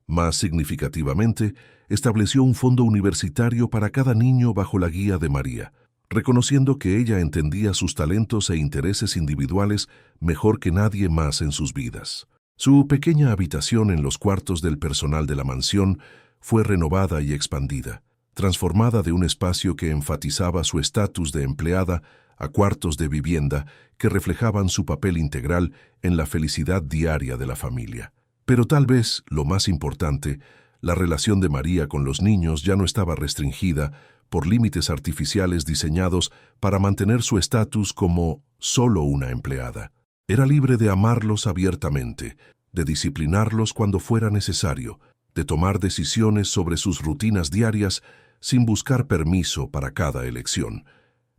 Más significativamente, estableció un fondo universitario para cada niño bajo la guía de María, reconociendo que ella entendía sus talentos e intereses individuales mejor que nadie más en sus vidas. Su pequeña habitación en los cuartos del personal de la mansión fue renovada y expandida, transformada de un espacio que enfatizaba su estatus de empleada a cuartos de vivienda que reflejaban su papel integral en la felicidad diaria de la familia. Pero tal vez, lo más importante, la relación de María con los niños ya no estaba restringida por límites artificiales diseñados para mantener su estatus como solo una empleada. Era libre de amarlos abiertamente, de disciplinarlos cuando fuera necesario, de tomar decisiones sobre sus rutinas diarias sin buscar permiso para cada elección.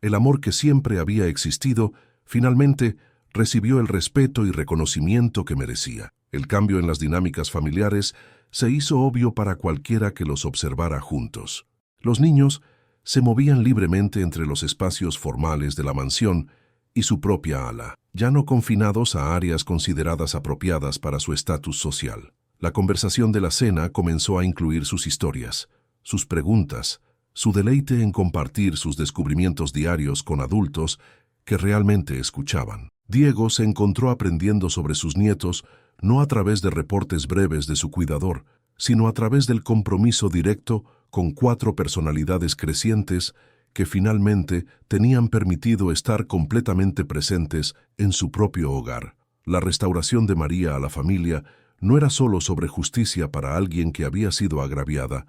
El amor que siempre había existido, finalmente, recibió el respeto y reconocimiento que merecía. El cambio en las dinámicas familiares se hizo obvio para cualquiera que los observara juntos. Los niños se movían libremente entre los espacios formales de la mansión y su propia ala, ya no confinados a áreas consideradas apropiadas para su estatus social. La conversación de la cena comenzó a incluir sus historias, sus preguntas, su deleite en compartir sus descubrimientos diarios con adultos que realmente escuchaban. Diego se encontró aprendiendo sobre sus nietos no a través de reportes breves de su cuidador, sino a través del compromiso directo con 4 personalidades crecientes que finalmente tenían permitido estar completamente presentes en su propio hogar. La restauración de María a la familia no era solo sobre justicia para alguien que había sido agraviada,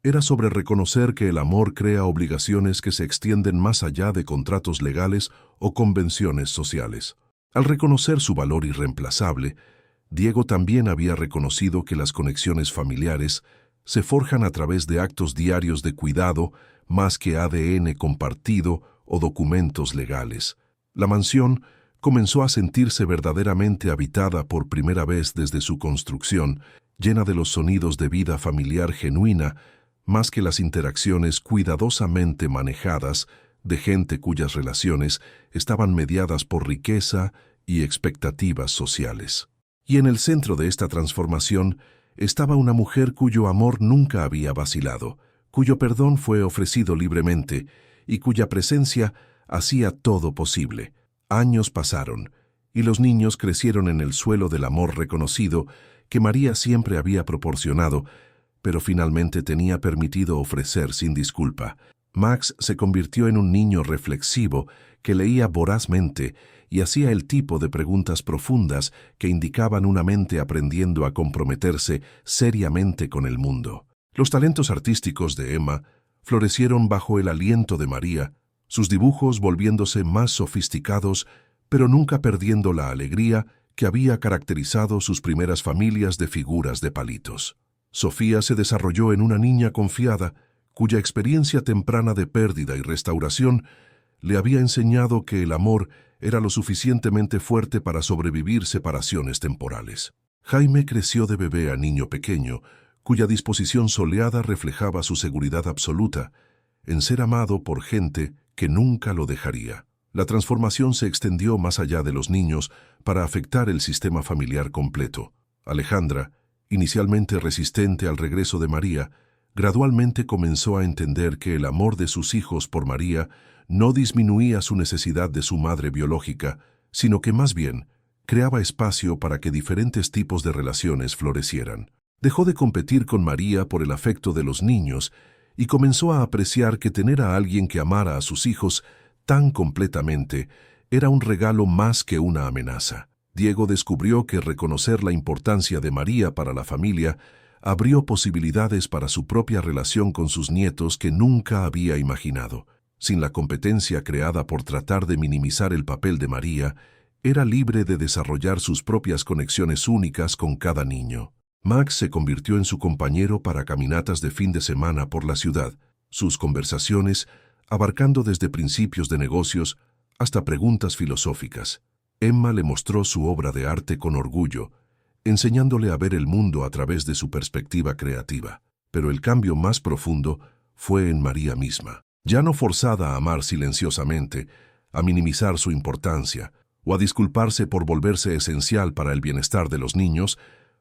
era sobre reconocer que el amor crea obligaciones que se extienden más allá de contratos legales o convenciones sociales. Al reconocer su valor irreemplazable, Diego también había reconocido que las conexiones familiares se forjan a través de actos diarios de cuidado más que ADN compartido o documentos legales. La mansión comenzó a sentirse verdaderamente habitada por primera vez desde su construcción, llena de los sonidos de vida familiar genuina, más que las interacciones cuidadosamente manejadas de gente cuyas relaciones estaban mediadas por riqueza y expectativas sociales. Y en el centro de esta transformación estaba una mujer cuyo amor nunca había vacilado, cuyo perdón fue ofrecido libremente y cuya presencia hacía todo posible. Años pasaron, y los niños crecieron en el suelo del amor reconocido que María siempre había proporcionado, pero finalmente tenía permitido ofrecer sin disculpa. Max se convirtió en un niño reflexivo que leía vorazmente y hacía el tipo de preguntas profundas que indicaban una mente aprendiendo a comprometerse seriamente con el mundo. Los talentos artísticos de Emma florecieron bajo el aliento de María, sus dibujos volviéndose más sofisticados, pero nunca perdiendo la alegría que había caracterizado sus primeras familias de figuras de palitos. Sofía se desarrolló en una niña confiada, cuya experiencia temprana de pérdida y restauración le había enseñado que el amor era lo suficientemente fuerte para sobrevivir separaciones temporales. Jaime creció de bebé a niño pequeño, cuya disposición soleada reflejaba su seguridad absoluta en ser amado por gente que nunca lo dejaría. La transformación se extendió más allá de los niños para afectar el sistema familiar completo. Alejandra, inicialmente resistente al regreso de María, gradualmente comenzó a entender que el amor de sus hijos por María no disminuía su necesidad de su madre biológica, sino que más bien creaba espacio para que diferentes tipos de relaciones florecieran. Dejó de competir con María por el afecto de los niños y comenzó a apreciar que tener a alguien que amara a sus hijos tan completamente era un regalo más que una amenaza. Diego descubrió que reconocer la importancia de María para la familia abrió posibilidades para su propia relación con sus nietos que nunca había imaginado. Sin la competencia creada por tratar de minimizar el papel de María, era libre de desarrollar sus propias conexiones únicas con cada niño. Max se convirtió en su compañero para caminatas de fin de semana por la ciudad, sus conversaciones abarcando desde principios de negocios hasta preguntas filosóficas. Emma le mostró su obra de arte con orgullo, enseñándole a ver el mundo a través de su perspectiva creativa. Pero el cambio más profundo fue en María misma. Ya no forzada a amar silenciosamente, a minimizar su importancia o a disculparse por volverse esencial para el bienestar de los niños,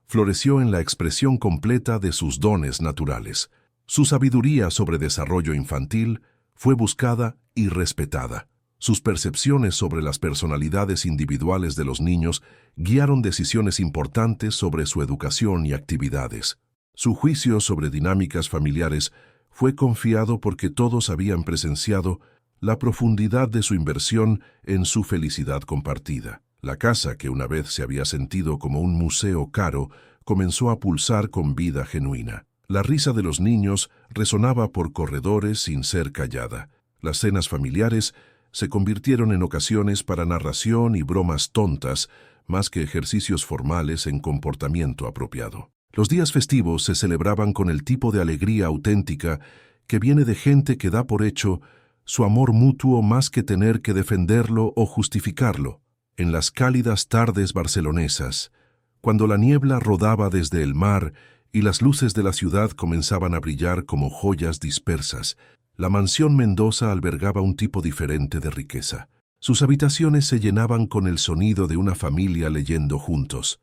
floreció en la expresión completa de sus dones naturales. Su sabiduría sobre desarrollo infantil fue buscada y respetada. Sus percepciones sobre las personalidades individuales de los niños guiaron decisiones importantes sobre su educación y actividades. Su juicio sobre dinámicas familiares fue confiado porque todos habían presenciado la profundidad de su inversión en su felicidad compartida. La casa, que una vez se había sentido como un museo caro, comenzó a pulsar con vida genuina. La risa de los niños resonaba por corredores sin ser callada. Las cenas familiares se convirtieron en ocasiones para narración y bromas tontas, más que ejercicios formales en comportamiento apropiado. Los días festivos se celebraban con el tipo de alegría auténtica que viene de gente que da por hecho su amor mutuo más que tener que defenderlo o justificarlo. En las cálidas tardes barcelonesas, cuando la niebla rodaba desde el mar y las luces de la ciudad comenzaban a brillar como joyas dispersas, la mansión Mendoza albergaba un tipo diferente de riqueza. Sus habitaciones se llenaban con el sonido de una familia leyendo juntos.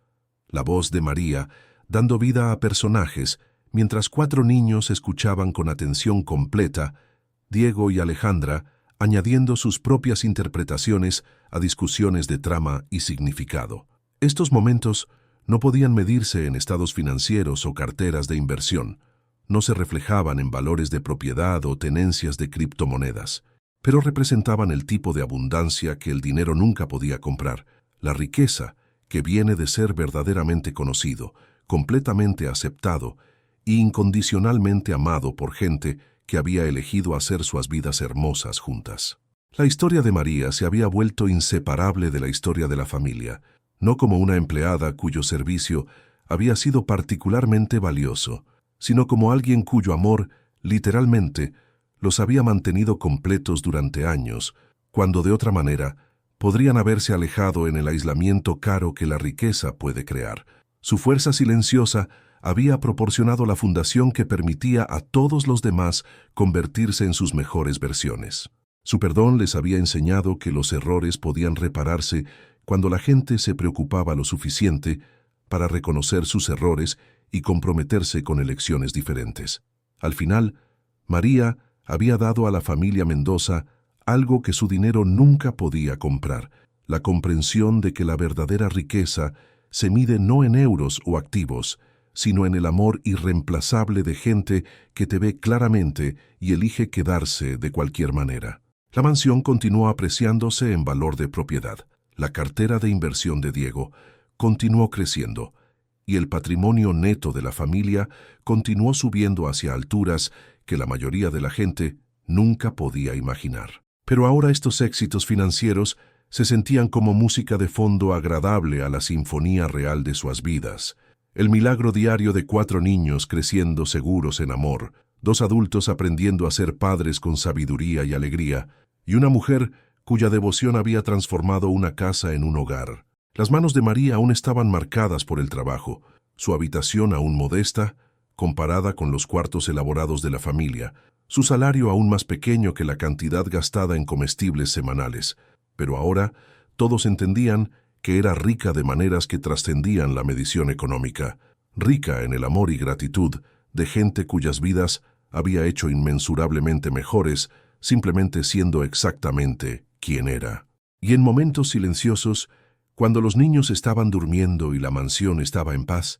La voz de María, dando vida a personajes, mientras 4 niños escuchaban con atención completa, Diego y Alejandra, añadiendo sus propias interpretaciones a discusiones de trama y significado. Estos momentos no podían medirse en estados financieros o carteras de inversión. No se reflejaban en valores de propiedad o tenencias de criptomonedas, pero representaban el tipo de abundancia que el dinero nunca podía comprar, la riqueza que viene de ser verdaderamente conocido, completamente aceptado e incondicionalmente amado por gente que había elegido hacer sus vidas hermosas juntas. La historia de María se había vuelto inseparable de la historia de la familia, no como una empleada cuyo servicio había sido particularmente valioso, sino como alguien cuyo amor, literalmente, los había mantenido completos durante años, cuando de otra manera podrían haberse alejado en el aislamiento caro que la riqueza puede crear. Su fuerza silenciosa había proporcionado la fundación que permitía a todos los demás convertirse en sus mejores versiones. Su perdón les había enseñado que los errores podían repararse cuando la gente se preocupaba lo suficiente para reconocer sus errores y comprometerse con elecciones diferentes. Al final, María había dado a la familia Mendoza algo que su dinero nunca podía comprar: la comprensión de que la verdadera riqueza se mide no en euros o activos, sino en el amor irreemplazable de gente que te ve claramente y elige quedarse de cualquier manera. La mansión continuó apreciándose en valor de propiedad. La cartera de inversión de Diego continuó creciendo, y el patrimonio neto de la familia continuó subiendo hacia alturas que la mayoría de la gente nunca podía imaginar. Pero ahora estos éxitos financieros se sentían como música de fondo agradable a la sinfonía real de sus vidas. El milagro diario de 4 niños creciendo seguros en amor, 2 adultos aprendiendo a ser padres con sabiduría y alegría, y una mujer cuya devoción había transformado una casa en un hogar. Las manos de María aún estaban marcadas por el trabajo, su habitación aún modesta, comparada con los cuartos elaborados de la familia, su salario aún más pequeño que la cantidad gastada en comestibles semanales. Pero ahora todos entendían que era rica de maneras que trascendían la medición económica, rica en el amor y gratitud de gente cuyas vidas había hecho inmensurablemente mejores, simplemente siendo exactamente quien era. Y en momentos silenciosos, cuando los niños estaban durmiendo y la mansión estaba en paz,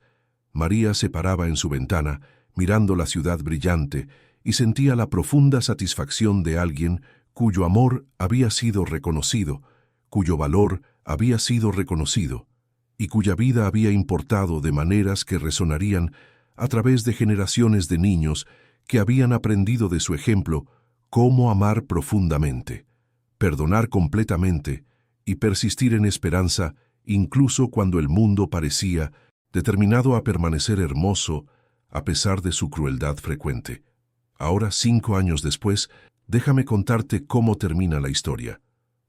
María se paraba en su ventana, mirando la ciudad brillante, y sentía la profunda satisfacción de alguien cuyo amor había sido reconocido, cuyo valor había sido reconocido, y cuya vida había importado de maneras que resonarían a través de generaciones de niños que habían aprendido de su ejemplo cómo amar profundamente, perdonar completamente y persistir en esperanza incluso cuando el mundo parecía determinado a permanecer hermoso a pesar de su crueldad frecuente. Ahora, 5 años después, déjame contarte cómo termina la historia.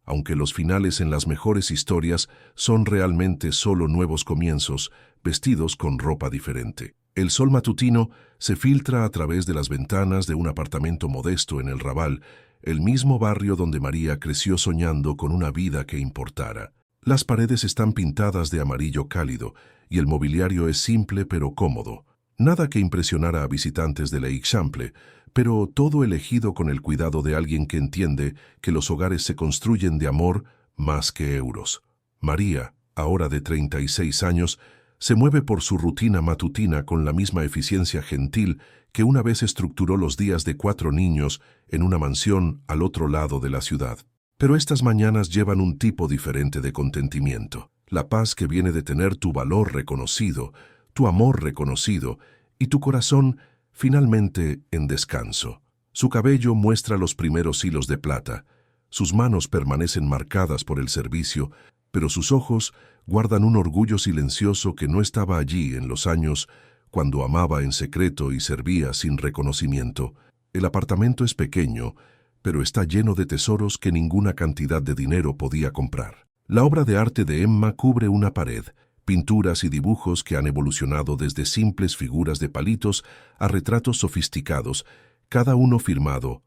Aunque los finales en las mejores historias son realmente solo nuevos comienzos, vestidos con ropa diferente. El sol matutino se filtra a través de las ventanas de un apartamento modesto en el Raval, el mismo barrio donde María creció soñando con una vida que importara. Las paredes están pintadas de amarillo cálido y el mobiliario es simple pero cómodo. Nada que impresionara a visitantes de l'Eixample, pero todo elegido con el cuidado de alguien que entiende que los hogares se construyen de amor más que euros. María, ahora de 36 años, se mueve por su rutina matutina con la misma eficiencia gentil que una vez estructuró los días de 4 niños en una mansión al otro lado de la ciudad. Pero estas mañanas llevan un tipo diferente de contentimiento, la paz que viene de tener tu valor reconocido, tu amor reconocido y tu corazón finalmente en descanso. Su cabello muestra los primeros hilos de plata, sus manos permanecen marcadas por el servicio, pero sus ojos guardan un orgullo silencioso que no estaba allí en los años cuando amaba en secreto y servía sin reconocimiento. El apartamento es pequeño, pero está lleno de tesoros que ninguna cantidad de dinero podía comprar. La obra de arte de Emma cubre una pared, pinturas y dibujos que han evolucionado desde simples figuras de palitos a retratos sofisticados, cada uno firmado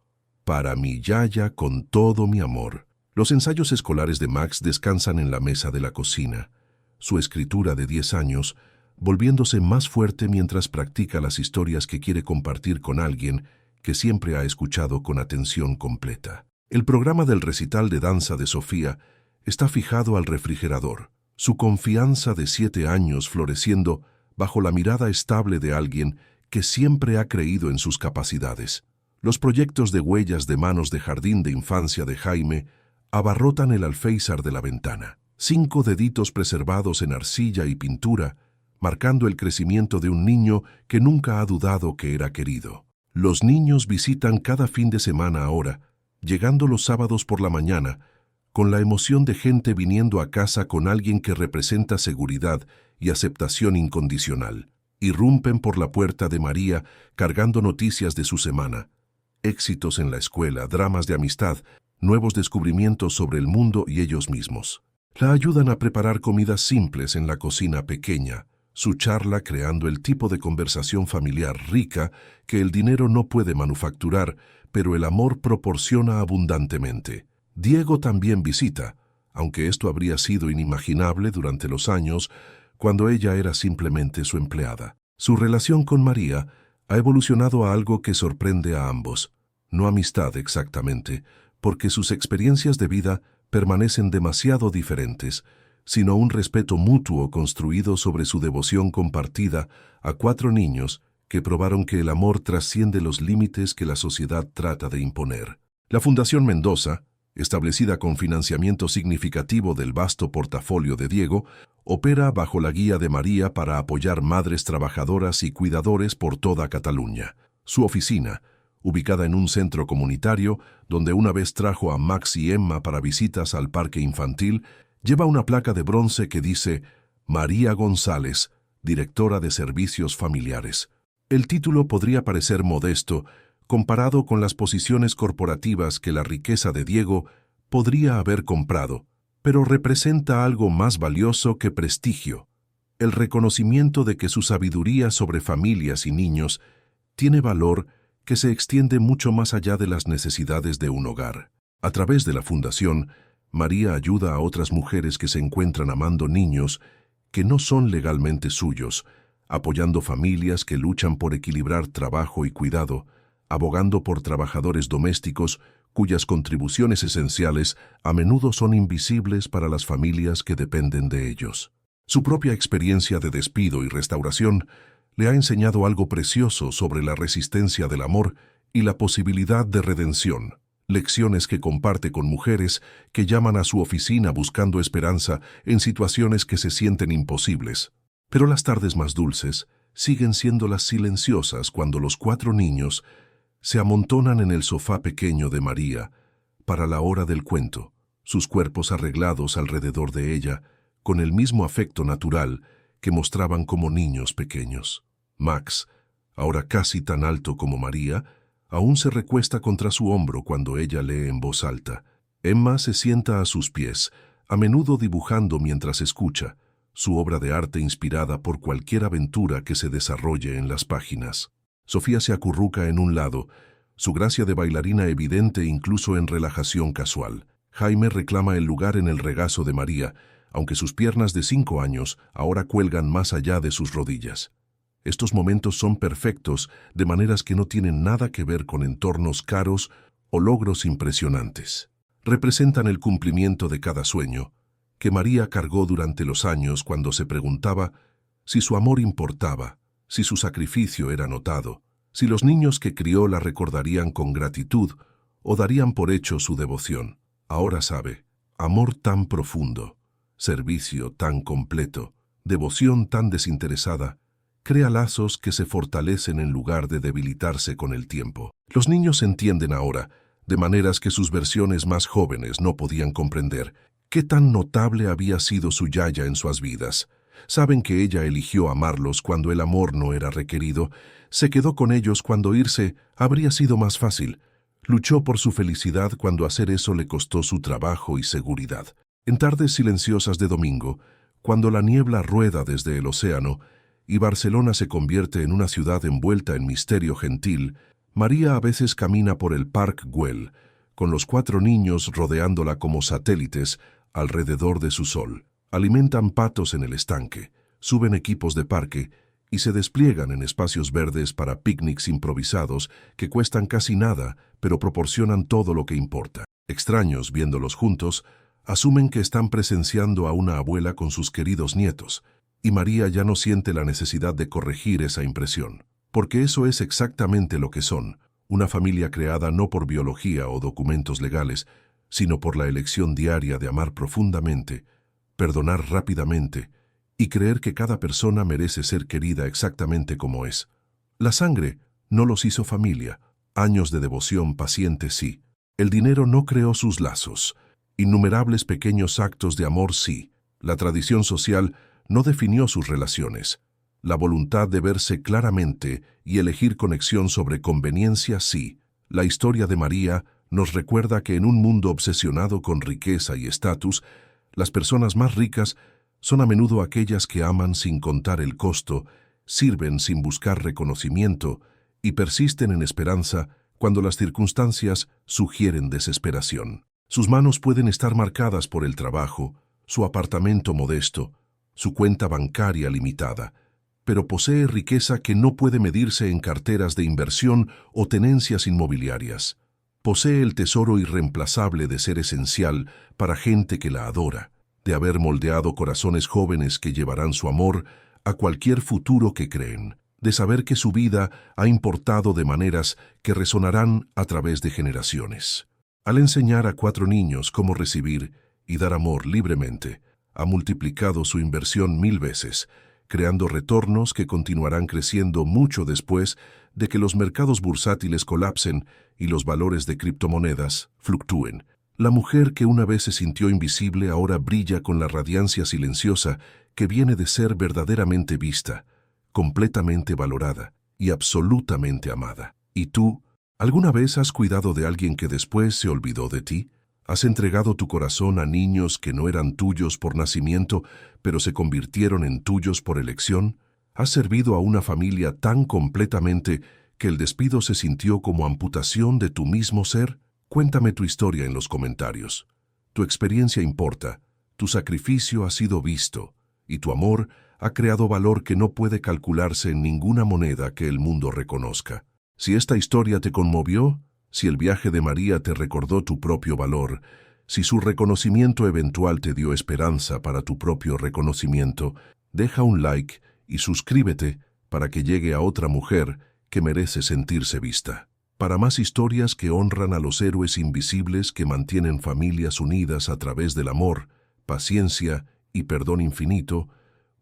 «Para mi Yaya con todo mi amor». Los ensayos escolares de Max descansan en la mesa de la cocina. Su escritura de 10 años, volviéndose más fuerte mientras practica las historias que quiere compartir con alguien que siempre ha escuchado con atención completa. El programa del recital de danza de Sofía está fijado al refrigerador, su confianza de 7 años floreciendo bajo la mirada estable de alguien que siempre ha creído en sus capacidades. Los proyectos de huellas de manos de jardín de infancia de Jaime abarrotan el alféizar de la ventana. 5 deditos preservados en arcilla y pintura, marcando el crecimiento de un niño que nunca ha dudado que era querido. Los niños visitan cada fin de semana ahora, llegando los sábados por la mañana, con la emoción de gente viniendo a casa con alguien que representa seguridad y aceptación incondicional. Irrumpen por la puerta de María cargando noticias de su semana. Éxitos en la escuela, dramas de amistad, nuevos descubrimientos sobre el mundo y ellos mismos. La ayudan a preparar comidas simples en la cocina pequeña, su charla creando el tipo de conversación familiar rica que el dinero no puede manufacturar, pero el amor proporciona abundantemente. Diego también visita, aunque esto habría sido inimaginable durante los años cuando ella era simplemente su empleada. Su relación con María ha evolucionado a algo que sorprende a ambos. No amistad exactamente, porque sus experiencias de vida permanecen demasiado diferentes, sino un respeto mutuo construido sobre su devoción compartida a 4 niños que probaron que el amor trasciende los límites que la sociedad trata de imponer. La Fundación Mendoza, establecida con financiamiento significativo del vasto portafolio de Diego, opera bajo la guía de María para apoyar madres trabajadoras y cuidadores por toda Cataluña. Su oficina, ubicada en un centro comunitario, donde una vez trajo a Max y Emma para visitas al parque infantil, lleva una placa de bronce que dice María González, directora de servicios familiares. El título podría parecer modesto, comparado con las posiciones corporativas que la riqueza de Diego podría haber comprado, pero representa algo más valioso que prestigio: el reconocimiento de que su sabiduría sobre familias y niños tiene valor que se extiende mucho más allá de las necesidades de un hogar. A través de la fundación, María ayuda a otras mujeres que se encuentran amando niños que no son legalmente suyos, apoyando familias que luchan por equilibrar trabajo y cuidado, abogando por trabajadores domésticos cuyas contribuciones esenciales a menudo son invisibles para las familias que dependen de ellos. Su propia experiencia de despido y restauración le ha enseñado algo precioso sobre la resistencia del amor y la posibilidad de redención, lecciones que comparte con mujeres que llaman a su oficina buscando esperanza en situaciones que se sienten imposibles. Pero las tardes más dulces siguen siendo las silenciosas cuando los 4 niños se amontonan en el sofá pequeño de María para la hora del cuento, sus cuerpos arreglados alrededor de ella, con el mismo afecto natural que mostraban como niños pequeños. Max, ahora casi tan alto como María, aún se recuesta contra su hombro cuando ella lee en voz alta. Emma se sienta a sus pies, a menudo dibujando mientras escucha, su obra de arte inspirada por cualquier aventura que se desarrolle en las páginas. Sofía se acurruca en un lado, su gracia de bailarina evidente incluso en relajación casual. Jaime reclama el lugar en el regazo de María, aunque sus piernas de 5 años ahora cuelgan más allá de sus rodillas. Estos momentos son perfectos, de maneras que no tienen nada que ver con entornos caros o logros impresionantes. Representan el cumplimiento de cada sueño que María cargó durante los años cuando se preguntaba si su amor importaba, si su sacrificio era notado, si los niños que crió la recordarían con gratitud o darían por hecho su devoción. Ahora sabe, amor tan profundo, servicio tan completo, devoción tan desinteresada, crea lazos que se fortalecen en lugar de debilitarse con el tiempo. Los niños entienden ahora, de maneras que sus versiones más jóvenes no podían comprender, qué tan notable había sido su yaya en sus vidas. Saben que ella eligió amarlos cuando el amor no era requerido, se quedó con ellos cuando irse habría sido más fácil, luchó por su felicidad cuando hacer eso le costó su trabajo y seguridad. En tardes silenciosas de domingo, cuando la niebla rueda desde el océano y Barcelona se convierte en una ciudad envuelta en misterio gentil, María a veces camina por el Parc Güell, con los 4 niños rodeándola como satélites alrededor de su sol. Alimentan patos en el estanque, suben equipos de parque y se despliegan en espacios verdes para picnics improvisados que cuestan casi nada, pero proporcionan todo lo que importa. Extraños, viéndolos juntos, asumen que están presenciando a una abuela con sus queridos nietos, y María ya no siente la necesidad de corregir esa impresión, porque eso es exactamente lo que son, una familia creada no por biología o documentos legales, sino por la elección diaria de amar profundamente, perdonar rápidamente y creer que cada persona merece ser querida exactamente como es. La sangre no los hizo familia, años de devoción paciente sí. El dinero no creó sus lazos, innumerables pequeños actos de amor sí. La tradición social no definió sus relaciones. La voluntad de verse claramente y elegir conexión sobre conveniencia sí. La historia de María nos recuerda que en un mundo obsesionado con riqueza y estatus, las personas más ricas son a menudo aquellas que aman sin contar el costo, sirven sin buscar reconocimiento y persisten en esperanza cuando las circunstancias sugieren desesperación. Sus manos pueden estar marcadas por el trabajo, su apartamento modesto, su cuenta bancaria limitada, pero posee riqueza que no puede medirse en carteras de inversión o tenencias inmobiliarias. Posee el tesoro irreemplazable de ser esencial para gente que la adora, de haber moldeado corazones jóvenes que llevarán su amor a cualquier futuro que creen, de saber que su vida ha importado de maneras que resonarán a través de generaciones. Al enseñar a 4 niños cómo recibir y dar amor libremente, ha multiplicado su inversión 1000 veces, creando retornos que continuarán creciendo mucho después de que los mercados bursátiles colapsen y los valores de criptomonedas fluctúen. La mujer que una vez se sintió invisible ahora brilla con la radiancia silenciosa que viene de ser verdaderamente vista, completamente valorada y absolutamente amada. ¿Y tú? ¿Alguna vez has cuidado de alguien que después se olvidó de ti? ¿Has entregado tu corazón a niños que no eran tuyos por nacimiento, pero se convirtieron en tuyos por elección? ¿Has servido a una familia tan completamente que el despido se sintió como amputación de tu mismo ser? Cuéntame tu historia en los comentarios. Tu experiencia importa, tu sacrificio ha sido visto, y tu amor ha creado valor que no puede calcularse en ninguna moneda que el mundo reconozca. Si esta historia te conmovió, si el viaje de María te recordó tu propio valor, si su reconocimiento eventual te dio esperanza para tu propio reconocimiento, deja un like y suscríbete para que llegue a otra mujer que merece sentirse vista. Para más historias que honran a los héroes invisibles que mantienen familias unidas a través del amor, paciencia y perdón infinito,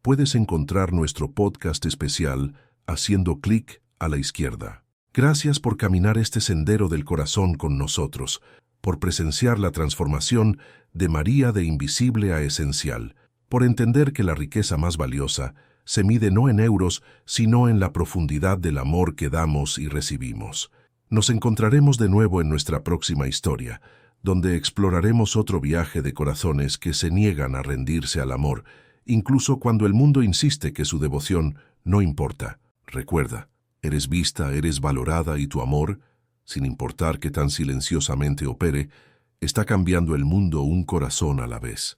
puedes encontrar nuestro podcast especial haciendo clic a la izquierda. Gracias por caminar este sendero del corazón con nosotros, por presenciar la transformación de María de invisible a esencial, por entender que la riqueza más valiosa se mide no en euros, sino en la profundidad del amor que damos y recibimos. Nos encontraremos de nuevo en nuestra próxima historia, donde exploraremos otro viaje de corazones que se niegan a rendirse al amor, incluso cuando el mundo insiste que su devoción no importa. Recuerda, eres vista, eres valorada y tu amor, sin importar que tan silenciosamente opere, está cambiando el mundo un corazón a la vez.